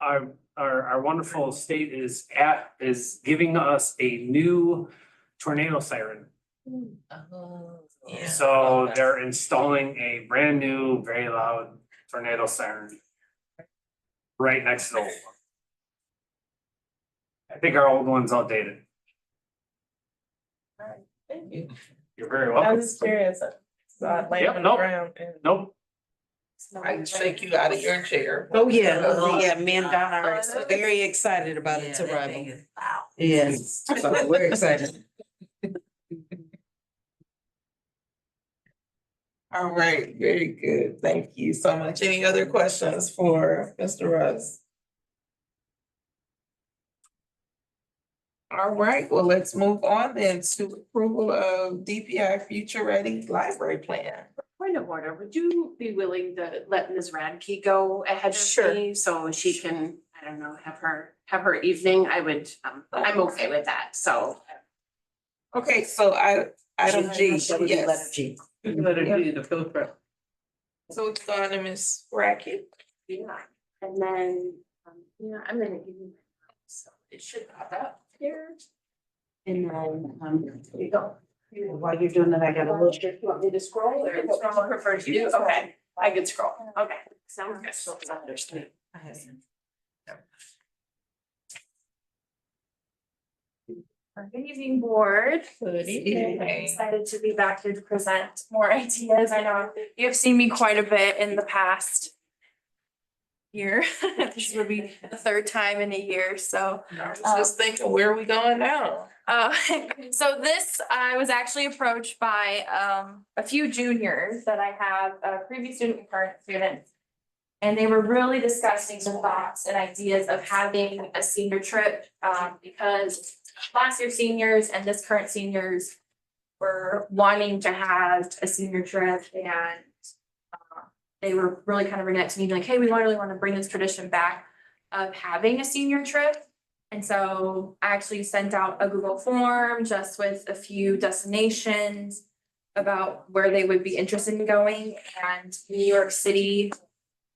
our wonderful state is giving us a new tornado siren. So they're installing a brand new, very loud tornado siren. Right next to the old one. I think our old one's outdated. Thank you. You're very I welcome. was just curious. So I laid Yep, on the nope. ground and. Nope, I shake you out of your chair. Oh, yeah, me and Donna are very excited about its arrival. Yes, so we're excited. All right, very good. Thank you so much. Any other questions for Mr. Russ? All right, well, let's move on then to approval of DPI Future Ready Library Plan. Point of order, would you be willing to let Ms. Radke go ahead of me so she can, I don't know, have her evening? I would, I'm okay with that, so. Okay, so item G, Letter yes. G. Letter G, the field trip. So it's going to Ms. Rackett. Yeah, and then, yeah, I'm gonna give you, so it should pop up here. And then, there you go. While you're doing that, I got a little. You want me to scroll or scroll prefer to do? Okay, I can scroll, okay, sounds good. Good evening, board. Good evening. Excited to be back here to present more ideas. I know you have seen me quite a bit in the past year. This would be the third time in a year, so. I was just thinking, where are we going now? So this, I was actually approached by a few juniors that I have, previous student and current students. And they were really discussing the thoughts and ideas of having a senior trip, because last year seniors and this current seniors were wanting to have a senior trip, and they were really kind of bringing it to me, like, hey, we really want to bring this tradition back of having a senior trip. And so I actually sent out a Google form just with a few destinations about where they would be interested in going, and New York City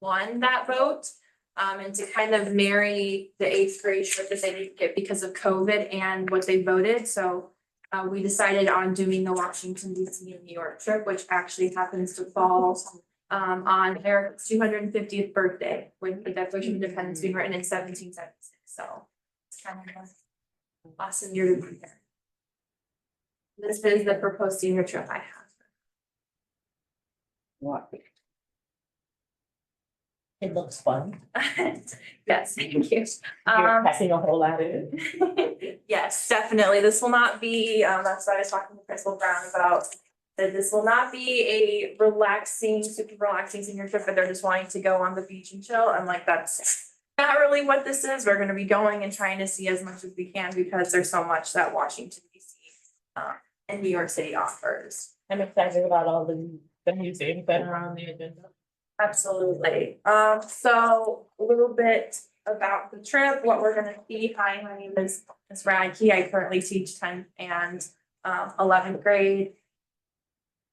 won that vote. And to kind of marry the 8th grade trip that they didn't get because of COVID and what they voted, so we decided on doing the Washington DC and New York trip, which actually happens to fall on Eric's 250th birthday, when the Declaration of Independence being written in 1776, so it's kind of an awesome year to be there. This is the proposed senior trip I have. What? It looks fun. Yes, thank you. You're packing a whole lot in. Yes, definitely. This will not be, that's what I was talking to Principal Brown about. That this will not be a relaxing, super relaxing senior trip, but they're just wanting to go on the beach and chill. I'm like, that's not really what this is. We're gonna be going and trying to see as much as we can because there's so much that Washington DC and New York City offers. I'm excited about all the museums that are on the agenda. Absolutely. So a little bit about the trip, what we're gonna see. Hi, my name is Ms. Radke. I currently teach 10th and 11th grade.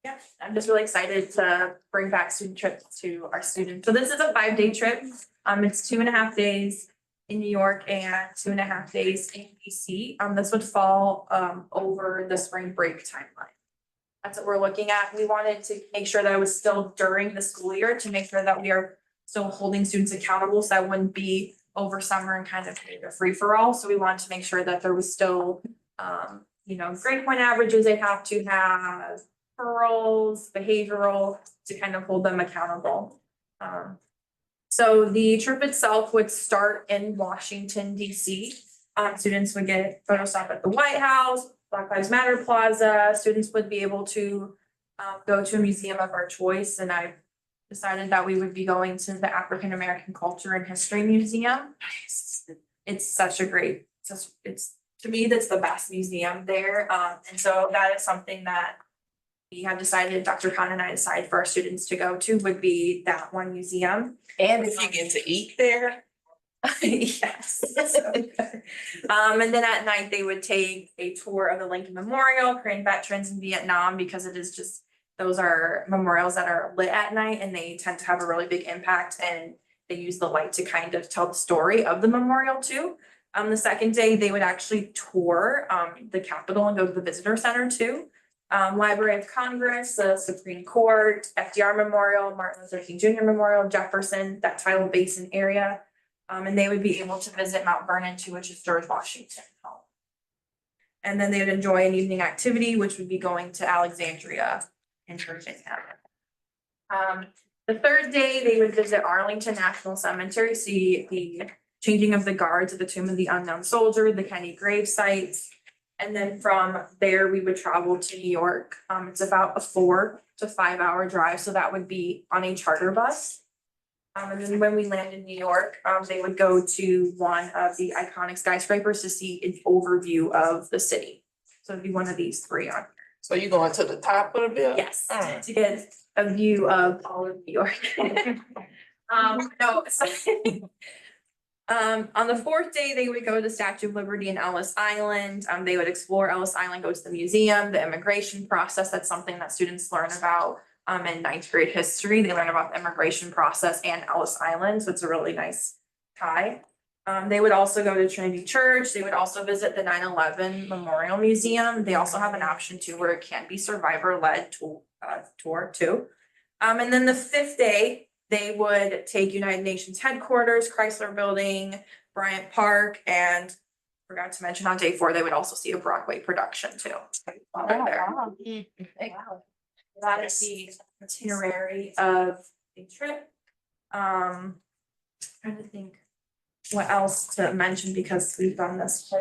Yeah, I'm just really excited to bring back student trips to our students. So this is a 5-day trip. It's 2.5 days in New York and 2.5 days in DC. This would fall over the spring break timeline. That's what we're looking at. We wanted to make sure that it was still during the school year to make sure that we are still holding students accountable, so that wouldn't be over summer and kind of a free for all. So we wanted to make sure that there was still, grade point averages they have to have, pearls, behavioral, to kind of hold them accountable. So the trip itself would start in Washington, DC. Students would get photo stop at the White House, Black Lives Matter Plaza. Students would be able to go to a museum of our choice, and I decided that we would be going to the African American Culture and History Museum. It's such a great, it's to me, that's the best museum there. And so that is something that we have decided, Dr. Khan and I decided for our students to go to would be that one museum. And if you get to eat there. Yes. And then at night, they would take a tour of the Lincoln Memorial, Korean veterans in Vietnam, because it is just Those are memorials that are lit at night and they tend to have a really big impact and they use the light to kind of tell the story of the memorial too. The second day, they would actually tour the Capitol and go to the visitor center too. Library of Congress, the Supreme Court, FDR Memorial, Martin Luther King Jr. Memorial, Jefferson, that tidal basin area. And they would be able to visit Mount Vernon too, which is George Washington home. And then they would enjoy an evening activity, which would be going to Alexandria in Virginia. The third day, they would visit Arlington National Cemetery, see the changing of the guards at the Tomb of the Unknown Soldier, the Kenny grave sites. And then from there, we would travel to New York. It's about a 4 to 5 hour drive, so that would be on a charter bus. And then when we land in New York, they would go to one of the iconic skyscrapers to see an overview of the city. So it'd be one of these 3 on. So you going to the top of the bill? Yes, to get a view of all of New York. No, so on the 4th day, they would go to the Statue of Liberty in Ellis Island. They would explore Ellis Island, go to the museum, the immigration process. That's something that students learn about in 9th grade history. They learn about the immigration process and Ellis Island, so it's a really nice tie. They would also go to Trinity Church. They would also visit the 9/11 Memorial Museum. They also have an option too where it can be survivor-led tour too. And then the 5th day, they would take United Nations headquarters, Chrysler Building, Bryant Park, and forgot to mention on day 4, they would also see a Broadway production too. While they're there. That is the itinerary of the trip. Trying to think what else to mention because we've done this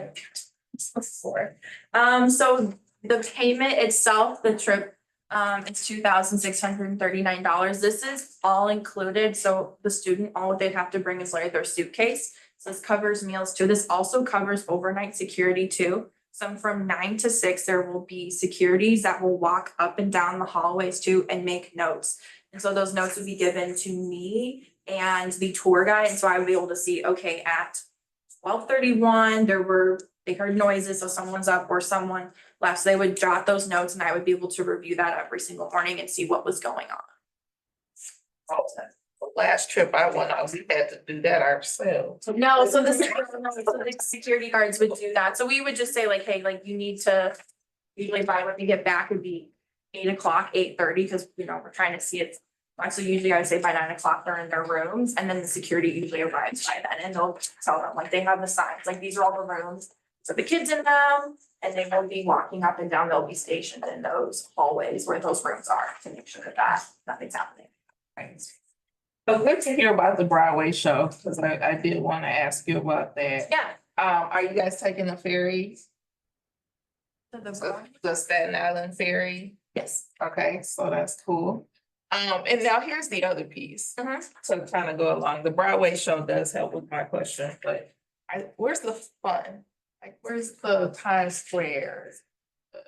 before. So the payment itself, the trip, it's $2,639. This is all included. So the student, all they'd have to bring is like their suitcase. So this covers meals too. This also covers overnight security too. So from 9 to 6, there will be securities that will walk up and down the hallways too and make notes. And so those notes would be given to me and the tour guide. And so I would be able to see, okay, at 12:31, they heard noises, so someone's up or someone left. So they would jot those notes and I would be able to review that every single morning and see what was going on. The last trip I went on, we had to do that ourselves. No, so the security guards would do that. So we would just say like, hey, like you need to, usually by when we get back it'd be 8 o'clock, 8:30, because we're trying to see it. So usually I would say by 9 o'clock they're in their rooms and then the security usually arrives by then and they'll tell them like they have the signs, like these are all the rooms. So the kids in them and they will be walking up and down, they'll be stationed in those hallways where those rooms are to make sure that nothing's happening. Right. So good to hear about the Broadway show, because I did want to ask you about that. Yeah. Are you guys taking the ferry? So the The Staten Island ferry? Yes. Okay, so that's cool. And now here's the other piece. So kind of go along, the Broadway show does help with my question, but where's the fun? Like, where's the Times Square?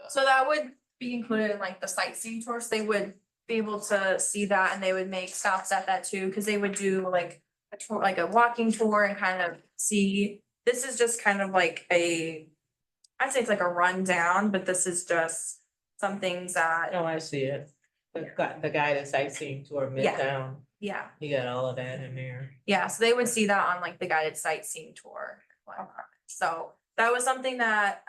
So that would be included in like the sightseeing tours. They would be able to see that and they would make stops at that too, because they would do like a tour, like a walking tour and kind of see. This is just kind of like I'd say it's like a rundown, but this is just some things that. Oh, I see it. The guided sightseeing tour Yeah. Midtown. Yeah. You got all of that in there. Yeah, so they would see that on like the guided sightseeing tour. So that was something that,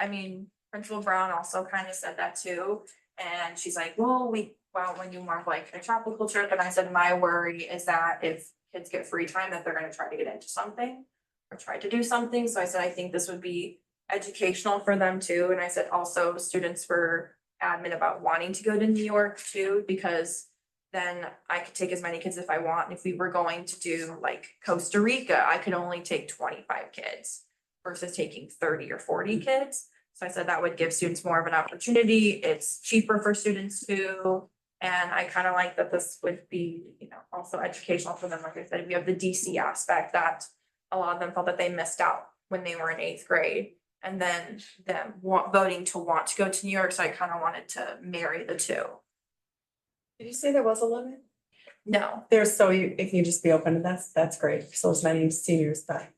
Principal Brown also kind of said that too. And she's like, well, when you want like a tropical trip, and I said, my worry is that if kids get free time, that they're gonna try to get into something or try to do something. So I said, I think this would be educational for them too. And I said, also students were adamant about wanting to go to New York too, because then I could take as many kids if I want. If we were going to do like Costa Rica, I could only take 25 kids versus taking 30 or 40 kids. So I said that would give students more of an opportunity. It's cheaper for students too. And I kind of like that this would be, also educational for them. Like I said, we have the DC aspect that a lot of them felt that they missed out when they were in 8th grade. And then them voting to want to go to New York. So I kind of wanted to marry the two. Did you say there was a limit? No. There's, so it can just be open, and that's great, so as many seniors that.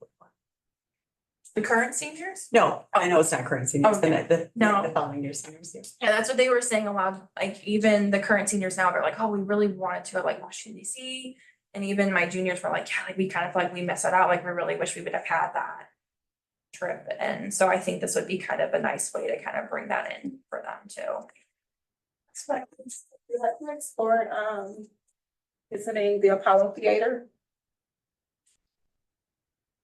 The current seniors? No, I know it's not current seniors, the No. following year seniors, yes. Yeah, that's what they were saying a lot, like even the current seniors now, they're like, oh, we really wanted to go like Washington DC. And even my juniors were like, yeah, like we kind of feel like we missed it out, like we really wish we would have had that trip. And so I think this would be kind of a nice way to kind of bring that in for them too. Let's explore, visiting the Apollo Theater.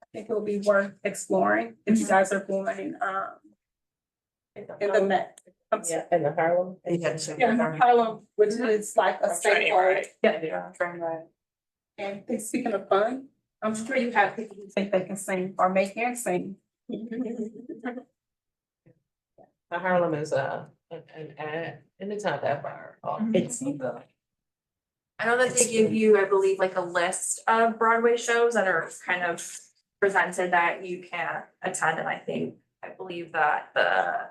I think it would be worth exploring if you guys are going, in the Met. In the Harlem. Yeah, Harlem, which is like a staple. Yeah. And speaking of fun, I'm sure you have people who think they can sing or make and sing. The Harlem is an ad, and it's not that far off. It's I know that they give you, I believe, like a list of Broadway shows that are kind of presented that you can attend, and I believe that the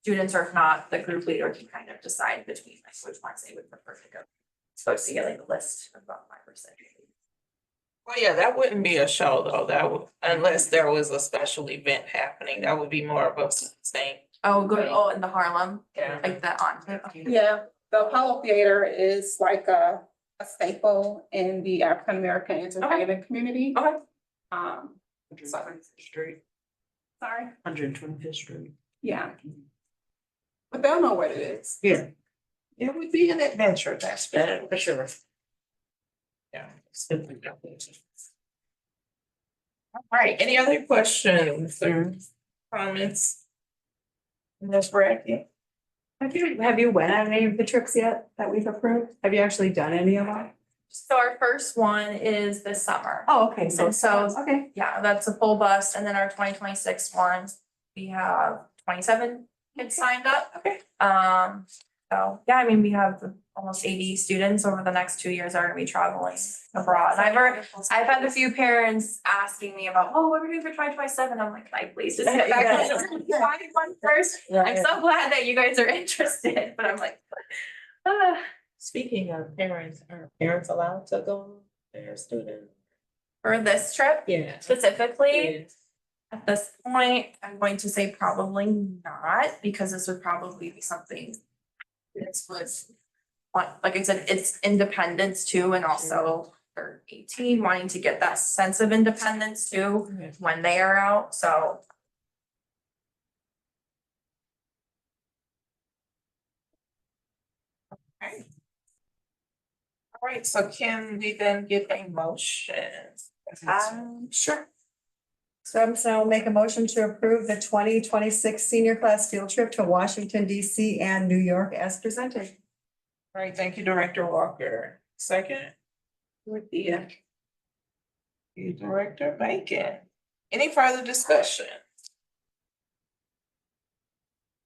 students, or if not, the group leader can kind of decide between like which ones they would prefer to go. Supposed to get like a list of about 5%. Well, yeah, that wouldn't be a show though, that would, unless there was a special event happening, that would be more of a thing. Oh, good. Oh, in the Harlem, Yeah. like that on. Yeah, the Apollo Theater is like a staple in the African American entertainment community. Okay. 125th Street. Sorry, 125th Street. yeah. But they'll know what it is. Yeah. It would be an adventure, that's For sure. Yeah. All right, any other questions or comments? Ms. Brackett? Have you went on any of the trips yet that we've approved? Have you actually done any of them? So our first one is this summer. Oh, okay, Okay, yeah, that's a full bus, and then our 2026 ones, we have 27 kids signed up. Okay. So, yeah, I mean, we have almost 80 students over the next 2 years are gonna be traveling abroad. I've had a few parents asking me about, oh, what are we doing for 2027? I'm like, can I please just get back on the one first? I'm so glad that you guys are interested, but I'm like, Speaking of parents, are parents allowed to go, their student? for this trip Yeah. specifically. At this point, I'm going to say probably not, because this would probably be something. This was, like I said, it's independence too, and also they're 18, wanting to get that sense of independence too when they are out, so. Okay. All right, so can we then get a motion? Sure. So I'll make a motion to approve the 2026 senior class field trip to Washington DC and New York as presented. All right, thank you, Director Walker. Second? Yeah. Director Bacon. Any further discussion?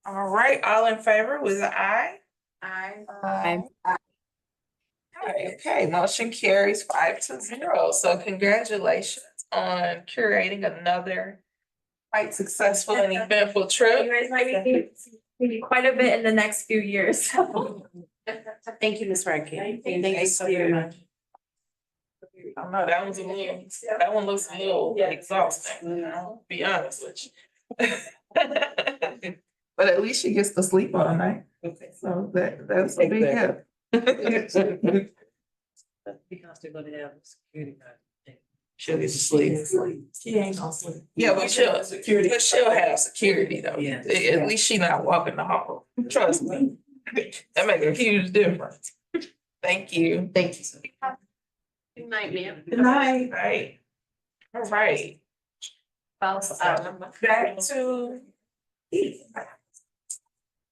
All right, all in favor with an aye? Aye. Okay, motion carries 5-0. So congratulations on curating another quite successful and eventful trip. You guys might be seeing quite a bit in the next few years. Thank you, Ms. Rankin. Thank you so very much. I know that that one looks a little exhausting, I'll be honest with you. But at least she gets to sleep all night. So that's a big help. Because they're gonna have security guard. She'll get to sleep. She ain't gonna sleep. Yeah, but she'll have security though. Yeah. At least she not walking the hall. Trust me. That makes a huge difference. Thank you. Thank you. Good night, ma'am. Good night. Right. All right. Well, Back to.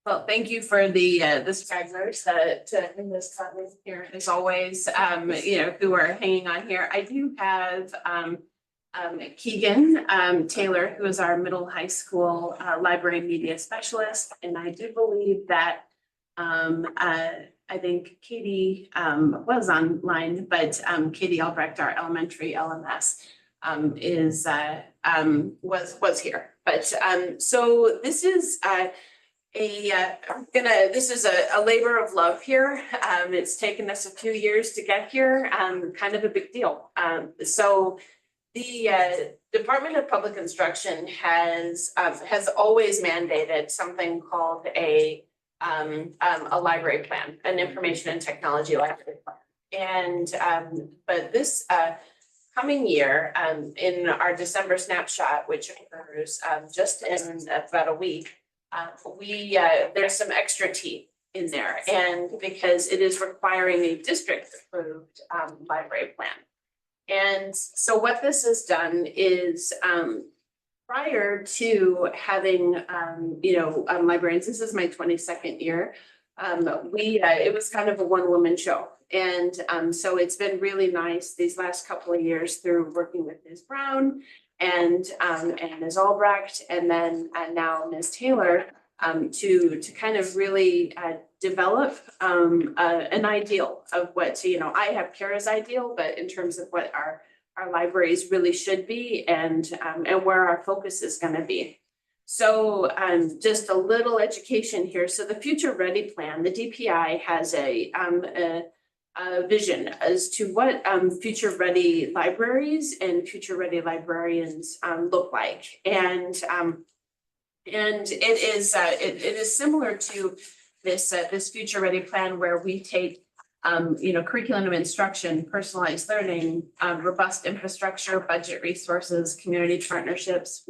Well, thank you for the stragglers to in this conference here as always, who are hanging on here. I do have Keegan Taylor, who is our middle high school library media specialist. And I do believe that I think Katie was online, but Katie Albrecht, our elementary LMS, was here. But so this is this is a labor of love here. It's taken us a few years to get here, kind of a big deal. So The Department of Public Instruction has always mandated something called a library plan, an information and technology library plan. And but this coming year, in our December snapshot, which occurs just in about a week, there's some extra teeth in there, and because it is requiring a district approved library plan. And so what this has done is prior to having librarians, this is my 22nd year, it was kind of a one-woman show. And so it's been really nice these last couple of years through working with Ms. Brown and Ms. Albrecht, and then now Ms. Taylor, to kind of really develop an ideal of what, I have Kara's ideal, but in terms of what our libraries really should be and where our focus is going to be. So just a little education here. So the Future Ready Plan, the DPI has a vision as to what future ready libraries and future ready librarians look like. And it is similar to this Future Ready Plan, where we take curriculum and instruction, personalized learning, robust infrastructure, budget resources, community partnerships,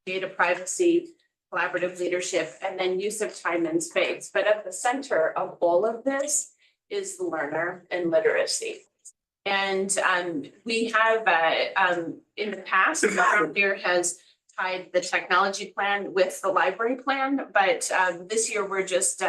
data privacy, collaborative leadership, and then use of time and space. But at the center of all of this is the learner and literacy. And we have in the past, Brown Deer has tied the technology plan with the library plan, but this year we're just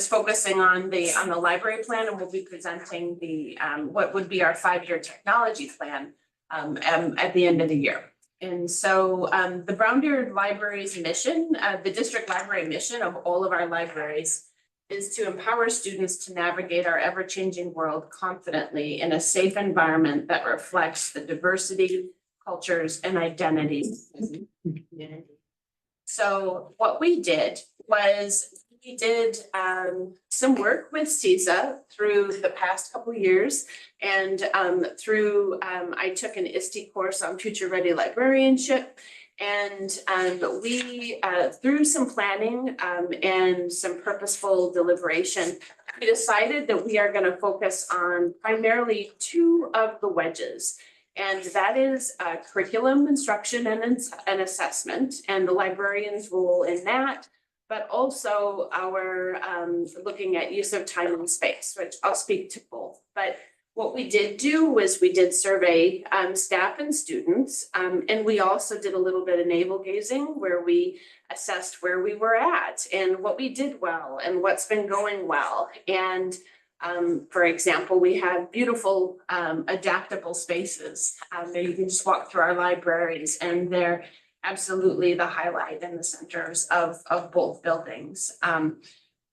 focusing on the library plan, and we'll be presenting the what would be our 5-year technology plan at the end of the year. And so the Brown Deer Library's mission, the district library mission of all of our libraries, is to empower students to navigate our ever-changing world confidently in a safe environment that reflects the diversity, cultures, and identities of the community. So what we did was we did some work with CESA through the past couple of years, and I took an ISTE course on future ready librarianship, and we through some planning and some purposeful deliberation, we decided that we are going to focus on primarily 2 of the wedges. And that is curriculum instruction and assessment, and the librarian's role in that, but also our looking at use of time and space, which I'll speak to both. But what we did do was we did survey staff and students, and we also did a little bit of navel gazing, where we assessed where we were at and what we did well and what's been going well. And for example, we have beautiful adaptable spaces that you can just walk through our libraries, and they're absolutely the highlight in the centers of both buildings.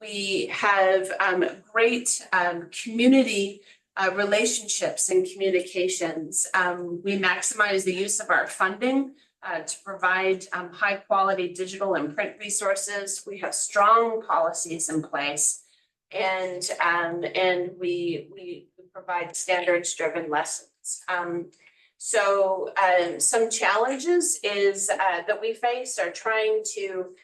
We have great community relationships and communications. We maximize the use of our funding to provide high quality digital and print resources. We have strong policies in place, and we provide standards driven lessons. So some challenges is that we face are trying to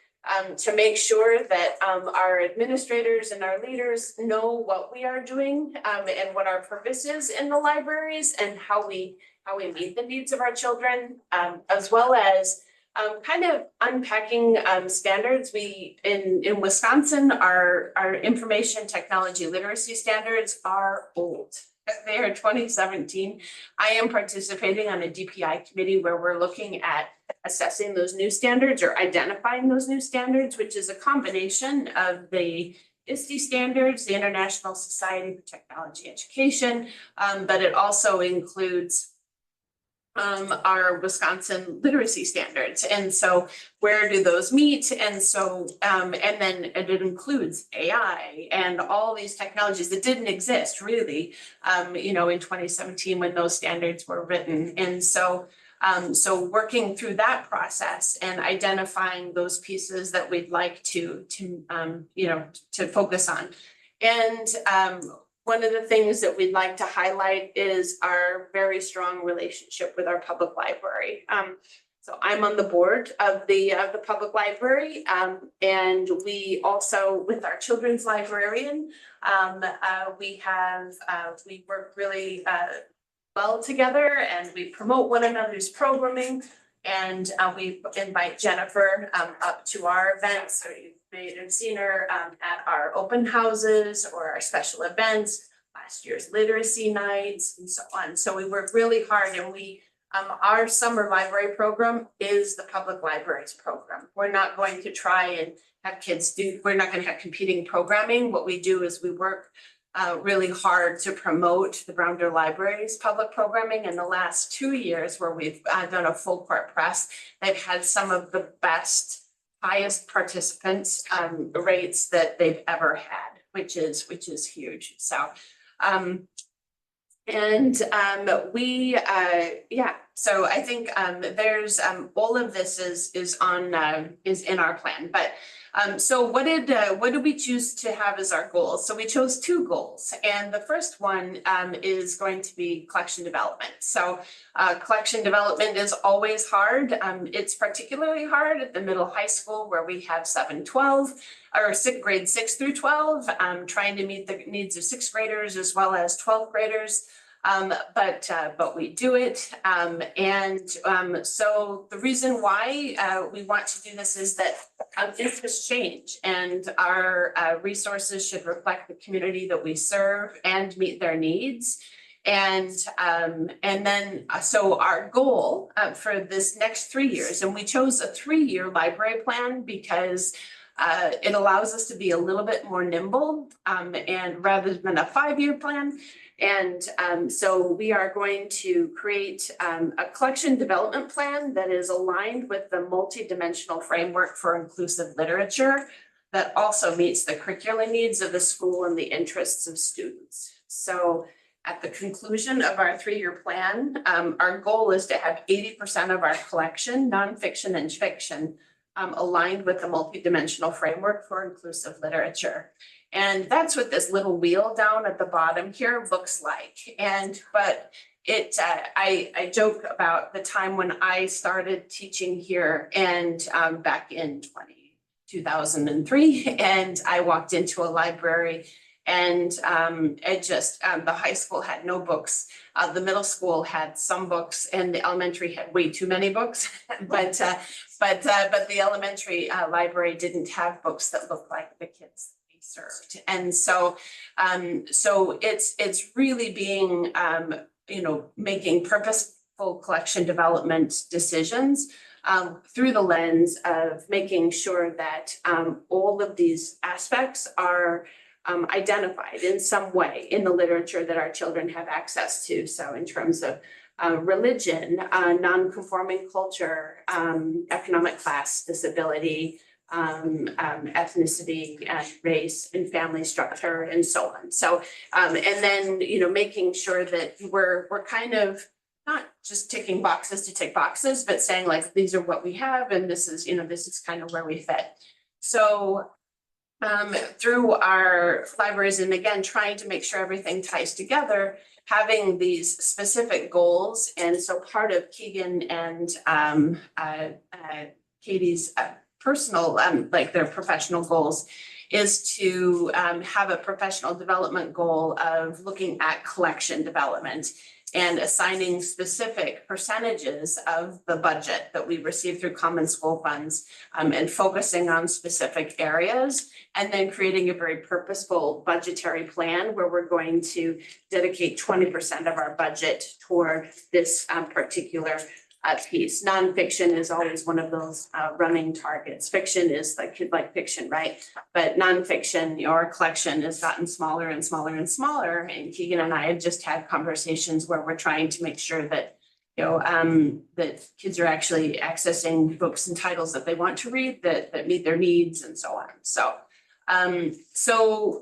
make sure that our administrators and our leaders know what we are doing and what our purpose is in the libraries, and how we meet the needs of our children, as well as kind of unpacking standards. We in Wisconsin, our information technology literacy standards are old. They are 2017. I am participating on a DPI committee where we're looking at assessing those new standards or identifying those new standards, which is a combination of the ISTE standards, the International Society for Technology Education, but it also includes our Wisconsin literacy standards. And so where do those meet? And so, and then it includes AI and all these technologies that didn't exist really, in 2017 when those standards were written. And so, so working through that process and identifying those pieces that we'd like to focus on. And one of the things that we'd like to highlight is our very strong relationship with our public library. So I'm on the board of the public library, and we also, with our children's librarian, we work really well together, and we promote one another's programming, and we invite Jennifer up to our events. So you may have seen her at our open houses or our special events, last year's literacy nights, and so on. So we work really hard, and our summer library program is the public library's program. We're not going to try and have kids we're not going to have competing programming. What we do is we work really hard to promote the Brown Deer Library's public programming. In the last 2 years, where we've done a full court press, they've had some of the best, highest participants rates that they've ever had, which is huge. So so I think there's all of this is in our plan. But so what did we choose to have as our goals? So we chose 2 goals, and the first one is going to be collection development. So collection development is always hard. It's particularly hard at the middle high school, where we have grades 6 through 12, trying to meet the needs of 6th graders as well as 12th graders. But we do it. So the reason why we want to do this is that interests change, and our resources should reflect the community that we serve and meet their needs. And then so our goal for this next 3 years, and we chose a 3-year library plan because it allows us to be a little bit more nimble, and rather than a 5-year plan. And so we are going to create a collection development plan that is aligned with the multidimensional framework for inclusive literature that also meets the curricular needs of the school and the interests of students. So at the conclusion of our 3-year plan, our goal is to have 80% of our collection, nonfiction and fiction, aligned with the multidimensional framework for inclusive literature. And that's what this little wheel down at the bottom here looks like. But I joke about the time when I started teaching here, and back in 2003, and I walked into a library, and the high school had no books. The middle school had some books, and the elementary had way too many books. But the elementary library didn't have books that looked like the kids served. And so it's really being making purposeful collection development decisions through the lens of making sure that all of these aspects are identified in some way in the literature that our children have access to. So in terms of religion, non-conforming culture, economic class, disability, ethnicity, and race, and family structure, and so on. So, and then, making sure that we're kind of not just ticking boxes to tick boxes, but saying like, these are what we have, and this is kind of where we fit. So, through our libraries, and again, trying to make sure everything ties together, having these specific goals. And so part of Keegan and Katie's personal, their professional goals, is to have a professional development goal of looking at collection development and assigning specific percentages of the budget that we receive through common school funds, and focusing on specific areas, and then creating a very purposeful budgetary plan where we're going to dedicate 20% of our budget toward this particular piece. Nonfiction is always one of those running targets. Fiction is like kid-like fiction, right? But nonfiction, your collection has gotten smaller and smaller and smaller. And Keegan and I have just had conversations where we're trying to make sure that that kids are actually accessing books and titles that they want to read that meet their needs, and so on. So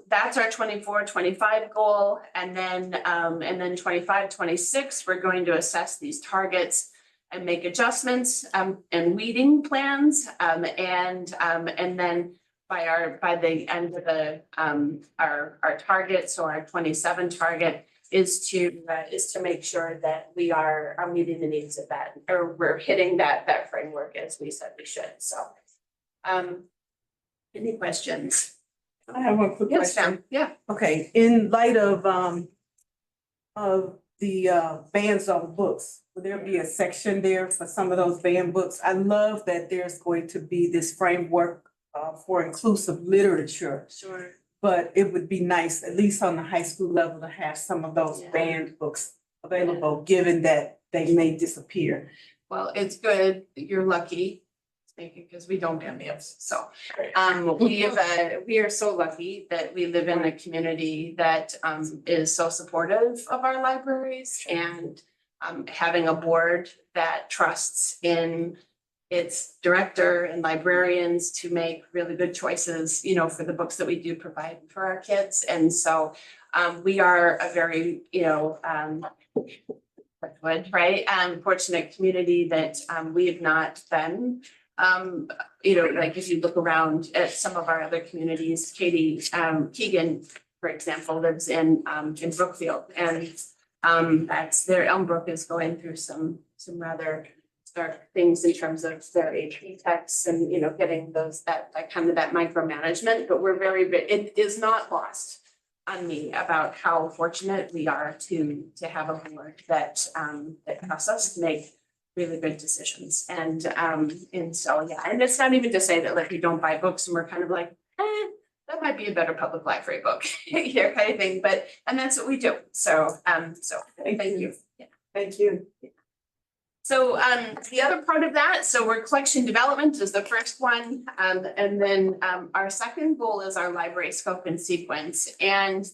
that's our 24-25 goal, and then 25-26, we're going to assess these targets and make adjustments and weeding plans, and then by the end of our target, so our 27 target is to make sure that we are meeting the needs of that, or we're hitting that framework as we said we should, so. Any questions? I have one quick Yes, question. ma'am. Yeah. Okay, in light of the bans on books, will there be a section there for some of those banned books? I love that there's going to be this framework for inclusive literature. Sure. But it would be nice, at least on the high school level, to have some of those banned books available, given that they may disappear. Well, it's good, you're lucky, because we don't ban books, so. We are so lucky that we live in a community that is so supportive of our libraries, and having a board that trusts in its director and librarians to make really good choices, you know, for the books that we do provide for our kids. And so we are a very, fortunate community that we have not been, like if you look around at some of our other communities, Katie Keegan, for example, lives in Brookfield, and that's their Elmbrook is going through some rather stark things in terms of their AP texts and, getting that kind of that micromanagement, but we're it is not lost on me about how fortunate we are to have a board that trusts us to make really good decisions. And so, yeah, and it's not even to say that like we don't buy books and we're kind of like, that might be a better public library book, kind of thing, and that's what we do. So, thank you. Yeah. Thank you. So the other part of that, so we're collection development is the first one. And then our second goal is our library scope and sequence. And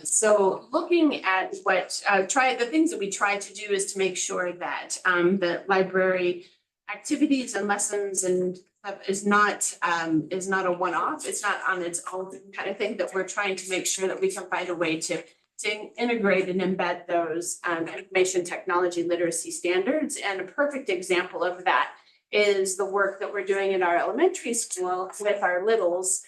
so looking at what the things that we try to do is to make sure that the library activities and lessons and stuff is not a one-off. It's not on its own kind of thing, that we're trying to make sure that we can find a way to integrate and embed those information technology literacy standards. And a perfect example of that is the work that we're doing in our elementary school with our littles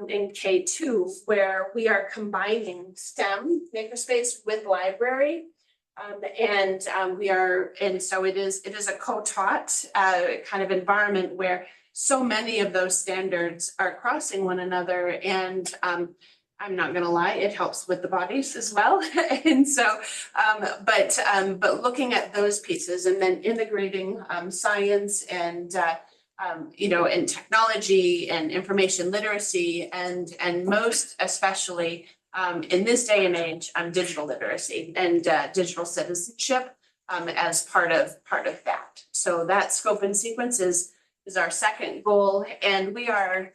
in K2, where we are combining STEM makerspace with library. And so it is a co-taught kind of environment where so many of those standards are crossing one another, and I'm not gonna lie, it helps with the bodies as well. And so, but looking at those pieces and then integrating science and and technology and information literacy and most especially in this day and age, digital literacy and digital citizenship as part of that. So that scope and sequence is our second goal, and we are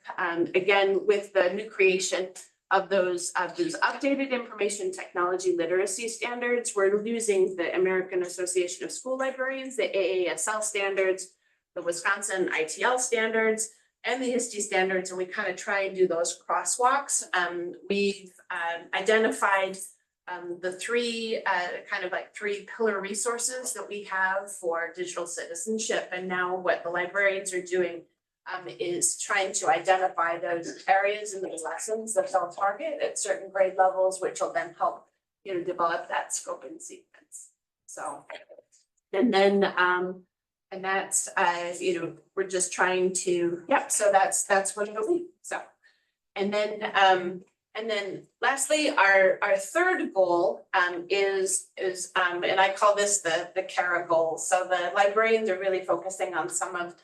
again with the new creation of those updated information technology literacy standards. We're using the American Association of School Librarians, the AASL standards, the Wisconsin ITL standards, and the ISTE standards, and we kind of try and do those crosswalks. We've identified the three three pillar resources that we have for digital citizenship, and now what the librarians are doing is trying to identify those areas and those lessons that they'll target at certain grade levels, which will then help, develop that scope and sequence. So, and then, and that's, we're just trying to, so that's what it'll be. So, and then lastly, our third goal is and I call this the CARA goal. So the librarians are really focusing on some of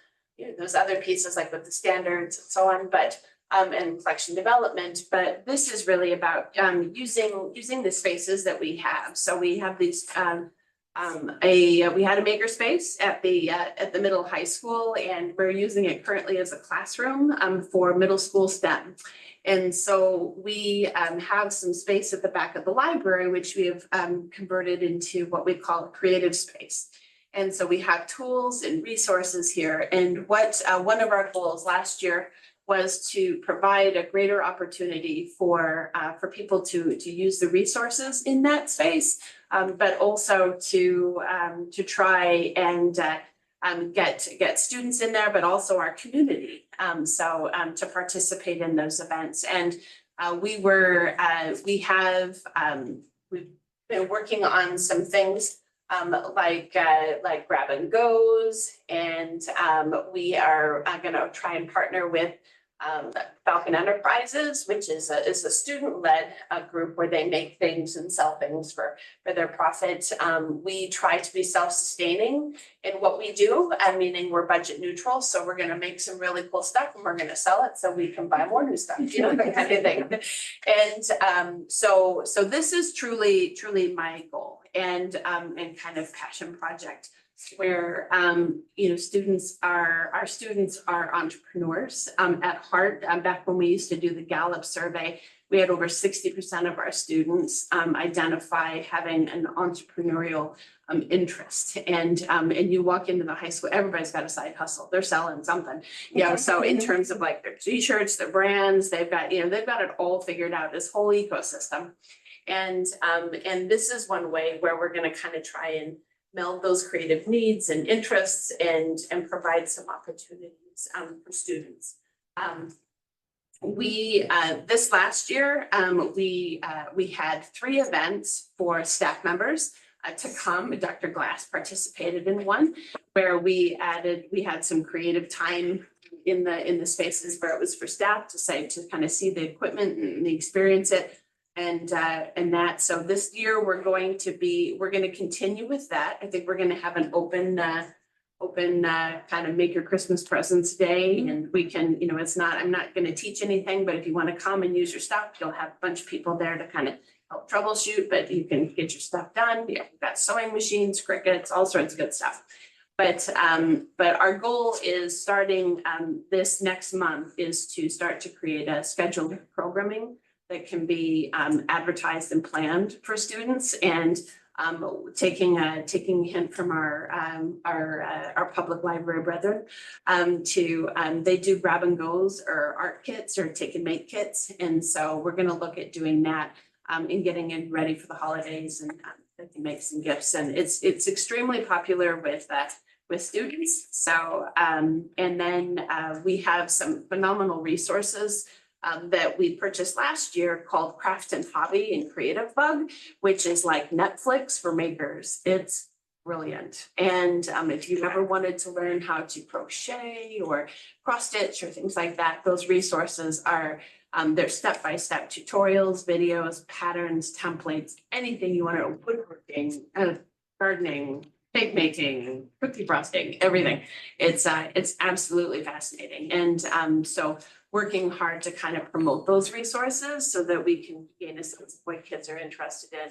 those other pieces like with the standards and so on, but and collection development, but this is really about using the spaces that we have. So we have these we had a makerspace at the middle high school, and we're using it currently as a classroom for middle school STEM. And so we have some space at the back of the library, which we have converted into what we call a creative space. And so we have tools and resources here. And what one of our goals last year was to provide a greater opportunity for people to use the resources in that space, but also to try and get students in there, but also our community to participate in those events. And we've been working on some things like grab and goes, and we are gonna try and partner with Falcon Enterprises, which is a student-led group where they make things and sell things for their profit. We try to be self-sustaining in what we do, meaning we're budget neutral, so we're gonna make some really cool stuff and we're gonna sell it so we can buy more new stuff, you know, that kind of thing. And so this is truly my goal and kind of passion project, where you know, our students are entrepreneurs at heart. Back when we used to do the Gallup survey, we had over 60% of our students identify having an entrepreneurial interest. And you walk into the high school, everybody's got a side hustle. They're selling something, you know. So in terms of like their t-shirts, their brands, they've got it all figured out, this whole ecosystem. And this is one way where we're going to kind of try and meld those creative needs and interests and provide some opportunities for students. This last year, we had 3 events for staff members to come. Dr. Glass participated in one where we had some creative time in the spaces where it was for staff to kind of see the equipment and experience it. And that, so this year we're going to continue with that. I think we're going to have an open kind of make your Christmas presents day. And we can, you know, I'm not going to teach anything, but if you want to come and use your stuff, you'll have a bunch of people there to kind of help troubleshoot, but you can get your stuff done. We've got sewing machines, Cricuts, all sorts of good stuff. But our goal is starting this next month is to start to create a scheduled programming that can be advertised and planned for students, and taking a hint from our public library brethren, they do grab and goes or art kits or take and make kits, and so we're going to look at doing that and getting it ready for the holidays, and they can make some gifts, and it's extremely popular with students. So and then we have some phenomenal resources that we purchased last year called Craft and Hobby and Creative Bug, which is like Netflix for makers. It's brilliant. And if you've ever wanted to learn how to crochet or cross stitch or things like that, those resources are they're step-by-step tutorials, videos, patterns, templates, anything you want to, woodworking, gardening, cake making, cookie frosting, everything. It's absolutely fascinating. And so working hard to kind of promote those resources so that we can gain a sense of what kids are interested in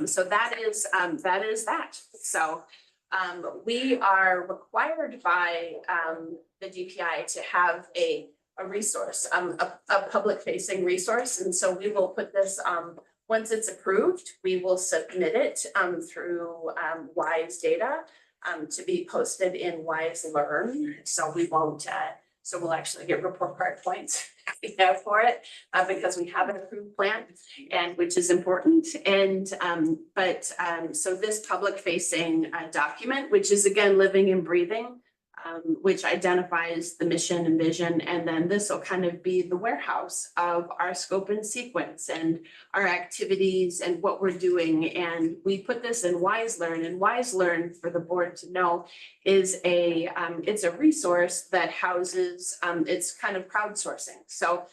so that is that. So we are required by the DPI to have a resource, a public facing resource. And so we will put this, once it's approved, we will submit it through WISE data to be posted in WISE Learn. So we won't, so we'll actually get report card points for it because we have an approved plan, and which is important. And so this public facing document, which is again living and breathing, which identifies the mission and vision, and then this will kind of be the warehouse of our scope and sequence and our activities and what we're doing. And we put this in WISE Learn, and WISE Learn, for the board to know, is it's a resource that houses, it's kind of crowdsourcing. So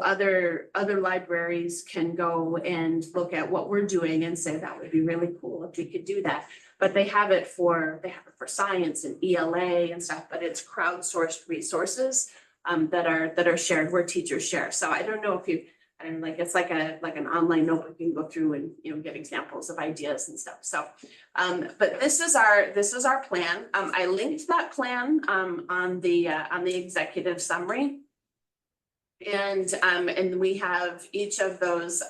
other libraries can go and look at what we're doing and say that would be really cool if we could do that. But they have it for science and ELA and stuff, but it's crowdsourced resources that are shared, where teachers share. So I don't know if it's like an online notebook you can go through and, you know, get examples of ideas and stuff. So but this is our plan. I linked that plan on the executive summary. And we have each of those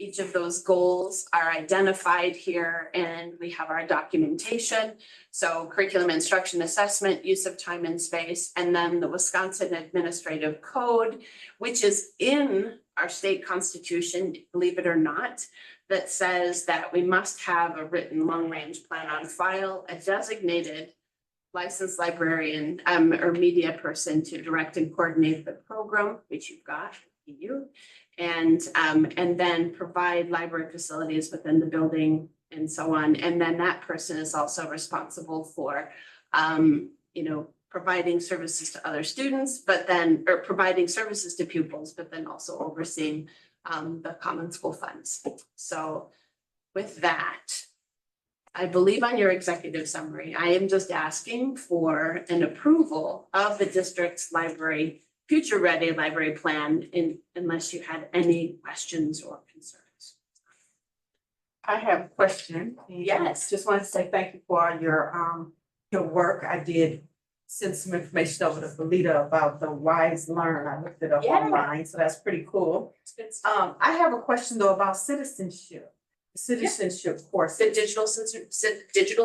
Each of those goals are identified here and we have our documentation. So curriculum instruction assessment, use of time and space, and then the Wisconsin Administrative Code, which is in our state constitution, believe it or not, that says that we must have a written long-range plan on file, a designated licensed librarian or media person to direct and coordinate the program, which you've got, you. And then provide library facilities within the building and so on. And then that person is also responsible for, providing services to other students, or providing services to pupils, but then also overseeing the common school funds. So with that, I believe on your executive summary, I am just asking for an approval of the district's library future ready library plan unless you had any questions or concerns. I have a question. Yes. Just want to say thank you for your work. I did send some information over to Belita about the Wise Learn. I looked it up online, so that's pretty cool. I have a question though about citizenship. Citizenship course. The digital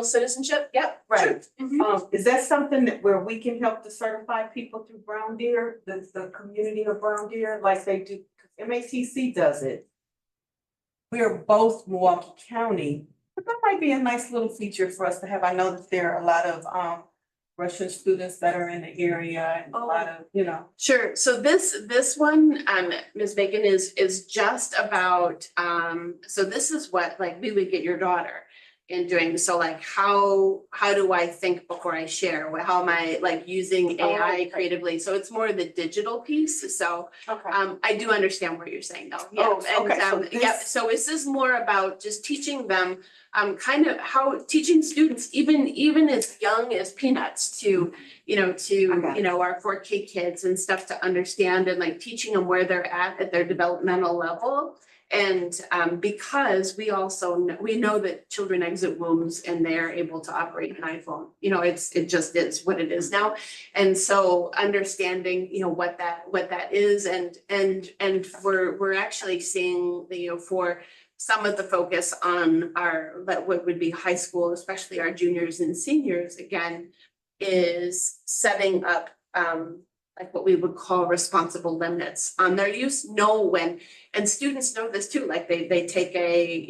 citizenship? Yep. Right. Sure. Is that something where we can help to certify people through Brown Deer, the community of Brown Deer, like they do, MATC does it? We're both Milwaukee County, but that might be a nice little feature for us to have. I know that there are a lot of Russian students that are in the area and a lot of, Sure. So this one, Ms. Bacon is just about, so this is what like we would get your daughter in doing. So like how do I think before I share? How am I like using AI creatively? So it's more the digital piece. So I do understand what you're saying though. Yeah. So this is more about just teaching them kind of how teaching students even as young as peanuts to our 4K kids and stuff to understand and like teaching them where they're at their developmental level. And because we know that children exit wombs and they're able to operate an iPhone, it just is what it is now. And so understanding, what that is and we're actually seeing, for some of the focus on what would be high school, especially our juniors and seniors, again, is setting up like what we would call responsible limits on their use. Know when, and students know this too, like they take a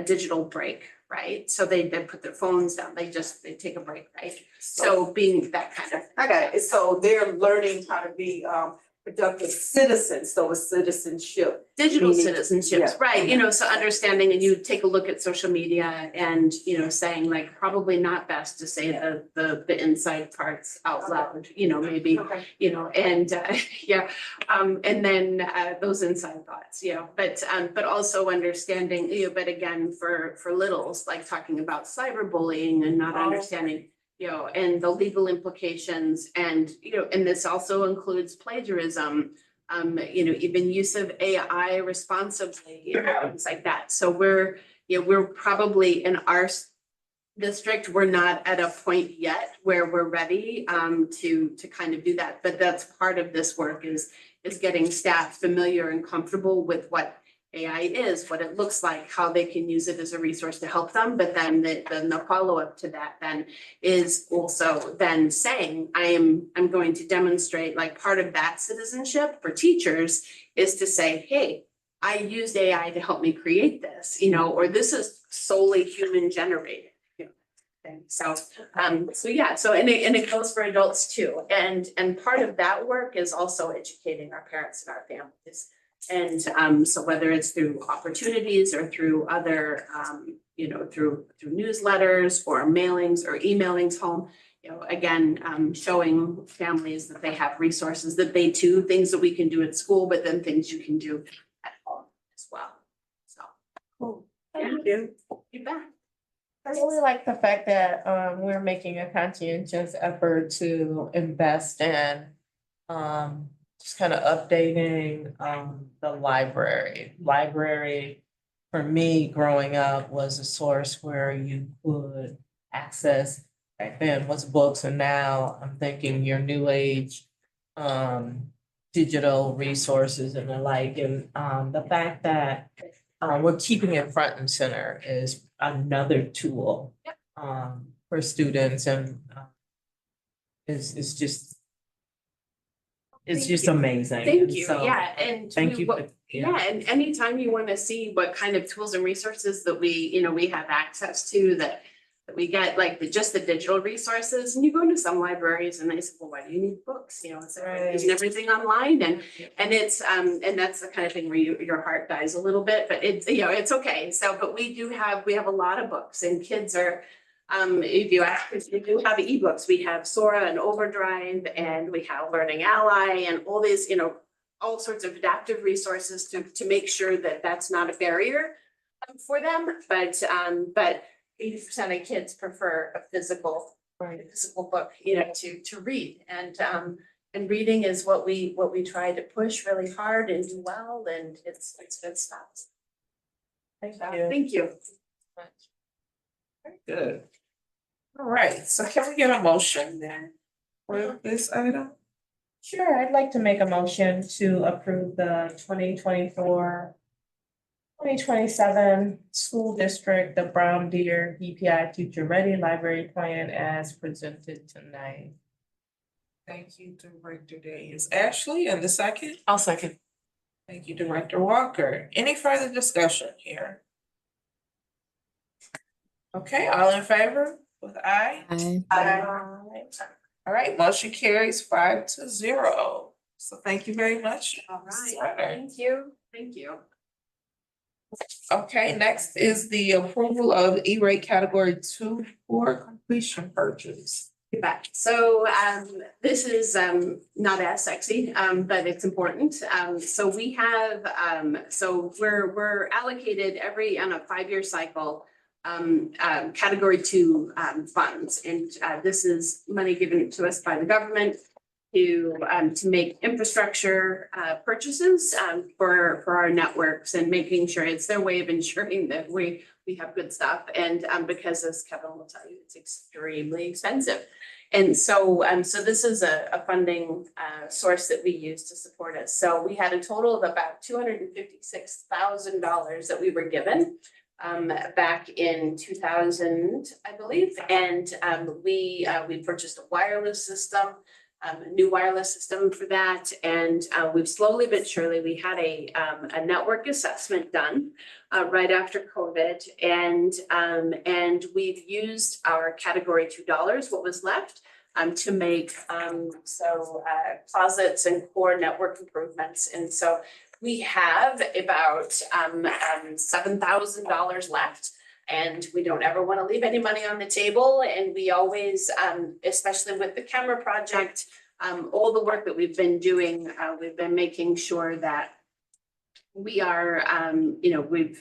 digital break, right? So they put their phones down, they take a break, right? So being that kind of. I got it. So they're learning how to be productive citizens, so it's citizenship. Digital citizenships, right, so understanding, and you take a look at social media and, saying like probably not best to say the inside parts out loud, maybe, and and then those inside thoughts, but also understanding, but again, for littles, like talking about cyberbullying and not understanding and the legal implications and, and this also includes plagiarism, even use of AI responsibly, things like that. So we're probably in our district, we're not at a point yet where we're ready to kind of do that. But that's part of this work is getting staff familiar and comfortable with what AI is, what it looks like, how they can use it as a resource to help them. But then the follow-up to that then is also then saying, I'm going to demonstrate, like part of that citizenship for teachers is to say, hey, I used AI to help me create this, or this is solely human generated. So and it goes for adults too. And part of that work is also educating our parents and our families. And so whether it's through opportunities or through other, through newsletters or mailings or emailings home, again, showing families that they have resources that they too, things that we can do at school, but then things you can do at home as well. So. Cool. Thank you. You bet. I really like the fact that we're making a conscientious effort to invest in just kind of updating the library. Library, for me, growing up was a source where you could access, back then was books, and now I'm thinking your new age digital resources and the like. And the fact that we're keeping it front and center is another tool. For students and is just. It's just amazing. Thank And you, so, yeah, and Thank we you. wo- for- yeah, and anytime you wanna see what kind of tools and resources that we have access to that we get, like just the digital resources, and you go into some libraries and they say, well, why do you need books? You know, it's using everything online and it's and that's the kind of thing where your heart dies a little bit, but it's, you know, it's okay. So, but we have a lot of books and kids are, if you ask, if you do have ebooks, we have Sora and Overdrive and we have Learning Ally and all these, you know, all sorts of adaptive resources to make sure that that's not a barrier for them, but 80% of kids prefer a physical book, you know, to read. And reading is what we try to push really hard and do well, and it's good stuff. Thank Thank you. Very good. All right, so can we get a motion then for this item? Sure, I'd like to make a motion to approve the 2027 school district, the Brown Deer DPI Future Ready Library Plan as presented tonight. Thank you, Director Days. Ashley, and the second? I'll second. Thank you, Director Walker. Any further discussion here? Okay, all in favor with aye? Aye. All right, motion carries 5-0. So thank you very much. All right, Sir. thank you, thank you. Okay, next is the approval of E-rate category 2 for completion purchase. You bet. So this is not as sexy, but it's important. So we have so we're allocated on a 5-year cycle category 2 funds, and this is money given to us by the government to make infrastructure purchases for our networks and making sure it's their way of ensuring that we have good stuff. And because as Kevin will tell you, it's extremely expensive. And so this is a funding source that we use to support us. So we had a total of about $256,000 that we were given back in 2000, I believe. And we purchased a wireless system, a new wireless system for that. And we've slowly but surely, we had a network assessment done right after COVID. And we've used our category $2, what was left, to make closets and core network improvements. And so we have about $7,000 left. And we don't ever want to leave any money on the table. And we always, especially with the camera project, all the work that we've been doing, we've been making sure that we are, we're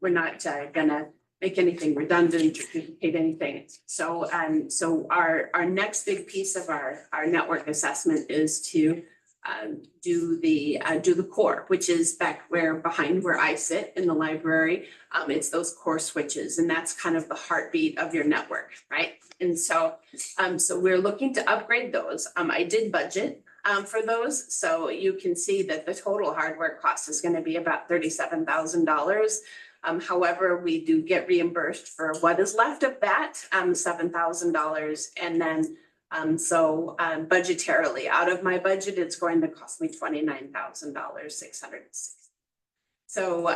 not gonna make anything redundant or duplicate anything. So, our next big piece of our network assessment is to do the core, which is back behind where I sit in the library. It's those core switches, and that's kind of the heartbeat of your network, right? And so we're looking to upgrade those. I did budget for those, so you can see that the total hardware cost is going to be about $37,000. However, we do get reimbursed for what is left of that, $7,000, and then budgetarily, out of my budget, it's going to cost me $29,660. So,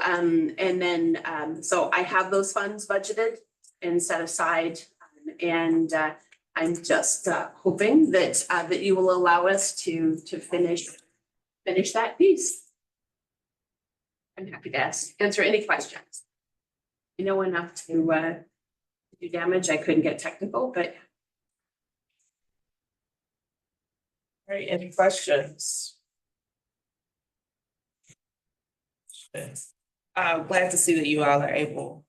so I have those funds budgeted and set aside, and I'm just hoping that that you will allow us to finish that piece. I'm happy to answer any questions. I know enough to do damage. I couldn't get technical, but. All right, any questions? I'm glad to see that you all are able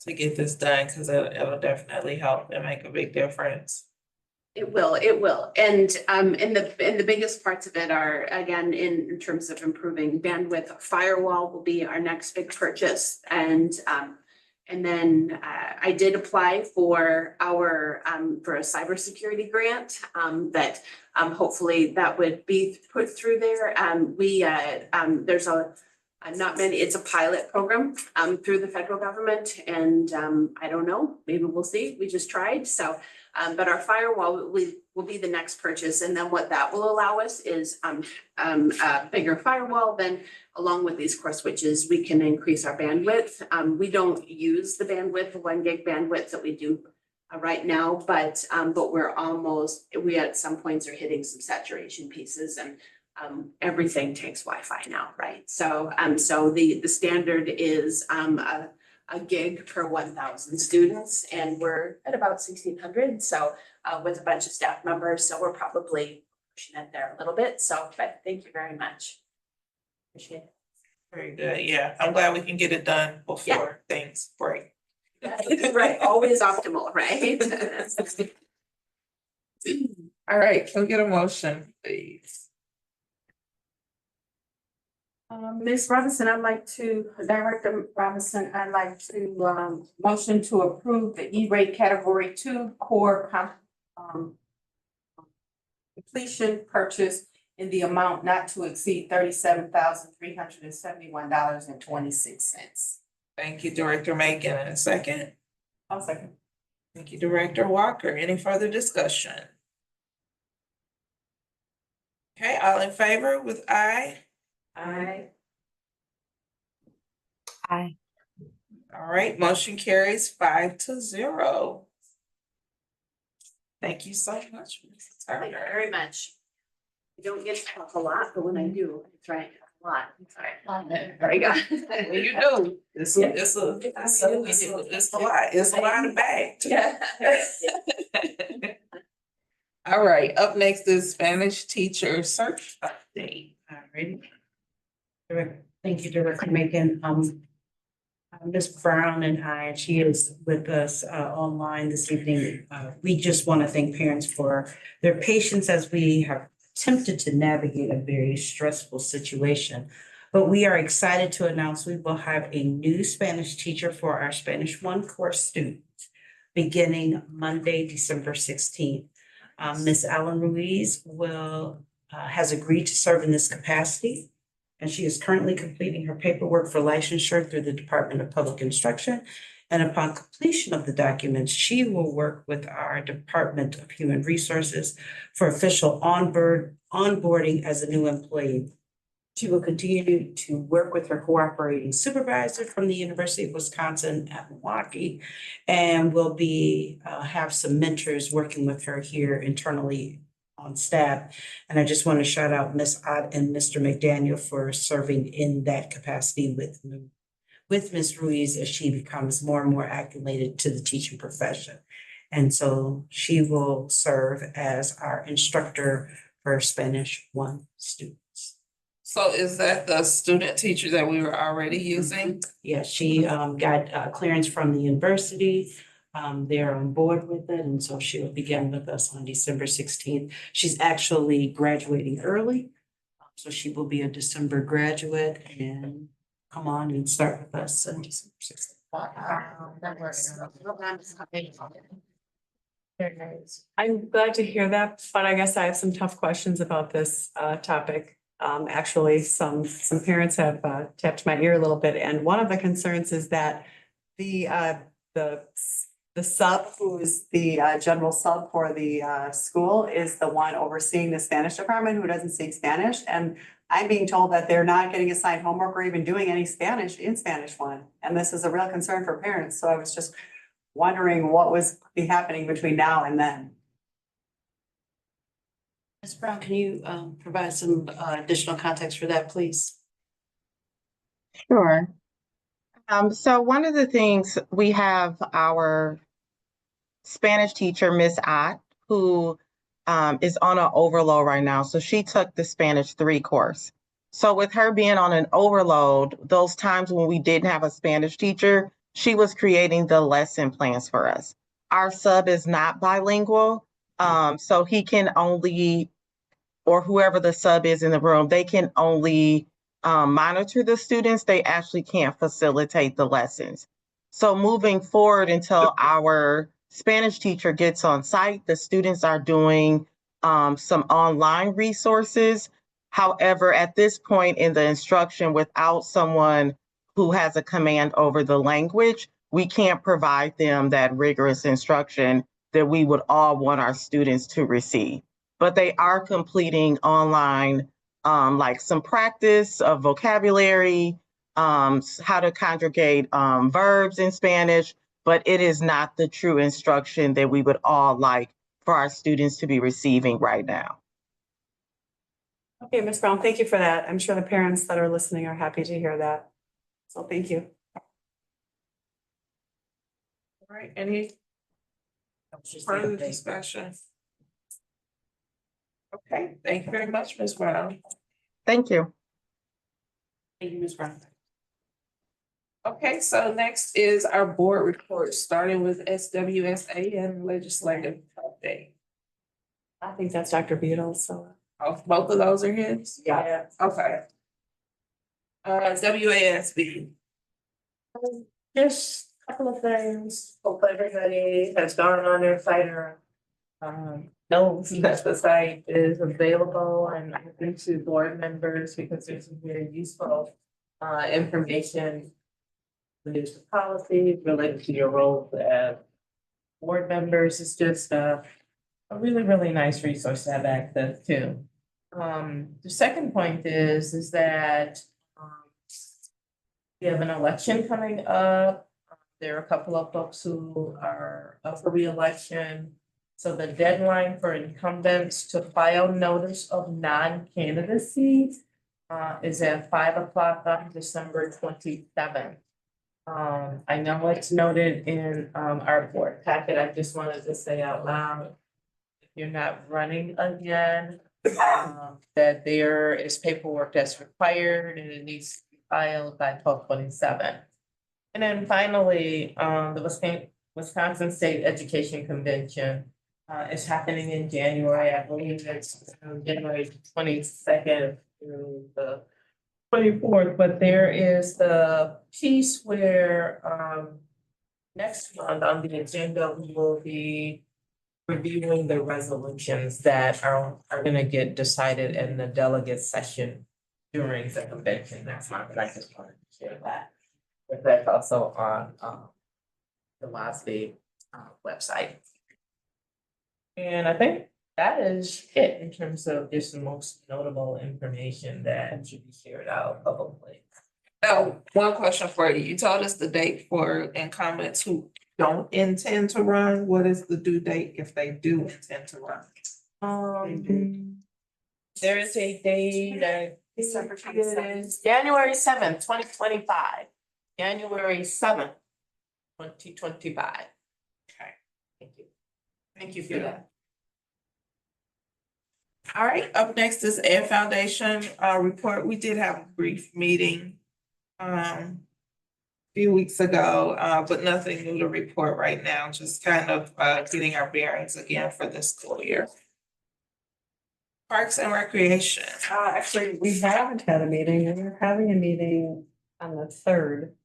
to get this done, because it'll definitely help and make a big difference. It will. And the biggest parts of it are, again, in terms of improving bandwidth. Firewall will be our next big purchase. And then I did apply for for a cybersecurity grant that hopefully that would be put through there. There's Not many, it's a pilot program through the federal government and I don't know, maybe we'll see, we just tried, so. But our firewall will be the next purchase, and then what that will allow us is a bigger firewall. Then along with these core switches, we can increase our bandwidth. We don't use the bandwidth, the 1 gig bandwidth that we do right now, but we at some points are hitting some saturation pieces, and everything takes Wi-Fi now, right? So the standard is a gig per 1,000 students, and we're at about 1,600. So with a bunch of staff members, so we're probably pushing it there a little bit. So, but thank you very much. Appreciate it. Very good. Yeah, I'm glad we can get it done before things break. Right, always optimal, right? All right, can we get a motion, please? Ms. Robinson, Director Robinson, I'd like to, motion to approve the E-rate Category 2 core completion purchase in the amount not to exceed $37,371.26. Thank you, Director Macon. And a second? I'll second. Thank you, Director Walker. Any further discussion? Okay, all in favor with aye? Aye. Aye. All right, motion carries 5-0. Thank you so much, Mrs. Thank you Turner. very much. I don't get to talk a lot, but when I do, I try and talk a lot. Very good. Well, you do. It's a lot. It's a lot of bags. Yeah. All right, up next is Spanish teacher search update. All right. Thank you, Director Macon. Ms. Brown and she is with us online this evening. We just want to thank parents for their patience as we have attempted to navigate a very stressful situation. But we are excited to announce we will have a new Spanish teacher for our Spanish 1 course students beginning Monday, December 16th. Ms. Allen Ruiz has agreed to serve in this capacity, and she is currently completing her paperwork for licensure through the Department of Public Instruction. And upon completion of the documents, she will work with our Department of Human Resources for official onboarding as a new employee. She will continue to work with her cooperating supervisor from the University of Wisconsin at Milwaukee, and will have some mentors working with her here internally on staff. And I just want to shout out Ms. Ott and Mr. McDaniel for serving in that capacity with Ms. Ruiz as she becomes more and more acclimated to the teaching profession. And so she will serve as our instructor for Spanish 1 students. So is that the student teacher that we were already using? Yeah, she got clearance from the university. They're on board with it, and so she will begin with us on December 16th. She's actually graduating early, so she will be a December graduate and come on and start with us on December 16th. I'm glad to hear that, but I guess I have some tough questions about this topic. Actually, some parents have tapped my ear a little bit, and one of the concerns is that the sub, who is the general sub for the school, is the one overseeing the Spanish department who doesn't speak Spanish. And I'm being told that they're not getting assigned homework or even doing any Spanish in Spanish 1. And this is a real concern for parents. So I was just wondering what was be happening between now and then. Ms. Brown, can you provide some additional context for that, please? Sure. So one of the things, we have our Spanish teacher, Miss Ott, who is on an overload right now. So she took the Spanish 3 course. So with her being on an overload, those times when we didn't have a Spanish teacher, she was creating the lesson plans for us. Our sub is not bilingual, so he can only, or whoever the sub is in the room, they can only monitor the students. They actually can't facilitate the lessons. So moving forward, until our Spanish teacher gets on site, the students are doing some online resources However, at this point in the instruction, without someone who has a command over the language, we can't provide them that rigorous instruction that we would all want our students to receive. But they are completing online, like some practice of vocabulary, how to conjugate verbs in Spanish, but it is not the true instruction that we would all like for our students to be receiving right now. Okay, Ms. Brown, thank you for that. I'm sure the parents that are listening are happy to hear that. So thank you. All right, any further discussion? Okay, thank you very much, Ms. Brown. Thank you. Thank you, Ms. Brown. Okay, so next is our board report, starting with SWSA and legislative update. I think that's Dr. Beadle, so. Oh, both of those are his? Yeah. Okay. WASB. Just a couple of things. Hope everybody has gone on their site or knows that the site is available and open to board members because there's some very useful information related to policy, related to your role as board members. It's just a really, really nice resource to have access to. The second point is that we have an election coming up. There are a couple of folks who are up for re-election. So the deadline for incumbents to file notice of non-candidacy is at 5 o'clock on December 27th. I know it's noted in our board packet. I just wanted to say out loud, if you're not running again, that there is paperwork that's required and it needs to be filed by 12/27. And then finally, the Wisconsin State Education Convention is happening in January. I believe it's January 22nd through the 24th, but there is the piece where next month on the agenda, we will be reviewing the resolutions that are gonna get decided in the delegate session during the convention next month. I just wanted to share that. But that's also on the WASB website. And I think that is it in terms of just the most notable information that should be shared out publicly. Now, one question for you. You told us the date for incumbents who don't intend to run. What is the due date if they do intend to run? There is a date that December it is January 7th, 2025. January 7th, 2025. Okay. Thank you. Thank you for that. All right, up next is Ed Foundation report. We did have a brief meeting a few weeks ago, but nothing new to report right now, just kind of getting our bearings again for this school year. Parks and Recreation. Actually, we haven't had a meeting, and we're having a meeting on the 3rd.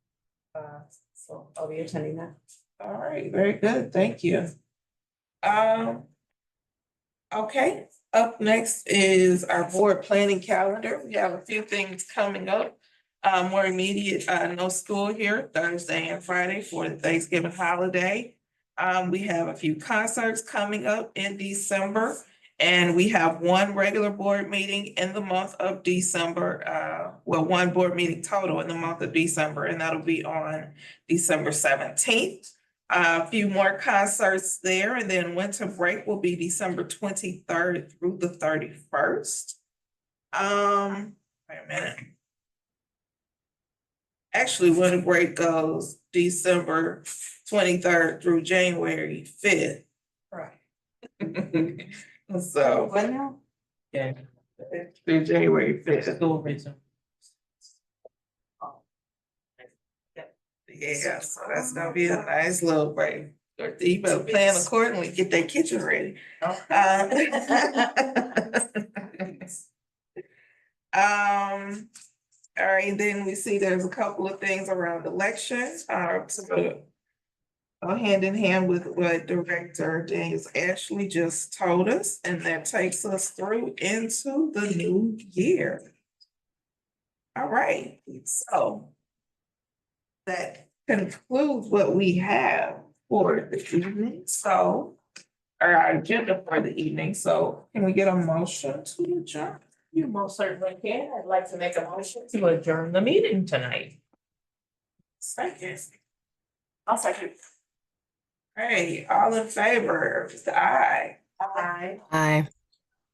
So I'll be attending that. All right, very good, thank you. Okay, up next is our board planning calendar. We have a few things coming up. More immediate, no school here Thursday and Friday for the Thanksgiving holiday. We have a few concerts coming up in December. And we have one regular board meeting in the month of December, one board meeting total in the month of December, and that'll be on December 17th. A few more concerts there, and then winter break will be December 23rd through the 31st. Wait a minute. Actually, winter break goes December 23rd through January 5th. Right. So. When now? Yeah. Through January 5th. School reason. Yeah, so that's gonna be a nice little break. You better plan accordingly, get that kitchen ready. All right, then we see there's a couple of things around elections, go hand in hand with what Director Daniels Ashley just told us, and that takes us through into the new year. All right, so that concludes what we have for the evening, so our agenda for the evening, so can we get a motion to adjourn? You most certainly can. I'd like to make a motion to adjourn the meeting tonight. Second. I'll second. Hey, all in favor, the aye. Aye. Aye.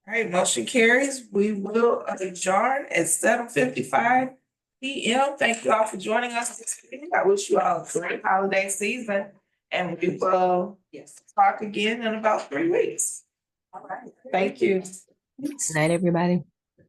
All right, motion carries. We will adjourn at 7:55 PM. Thank you all for joining us this evening. I wish you all a great holiday season, and we will talk again in about 3 weeks. All right, thank you. Good night, everybody.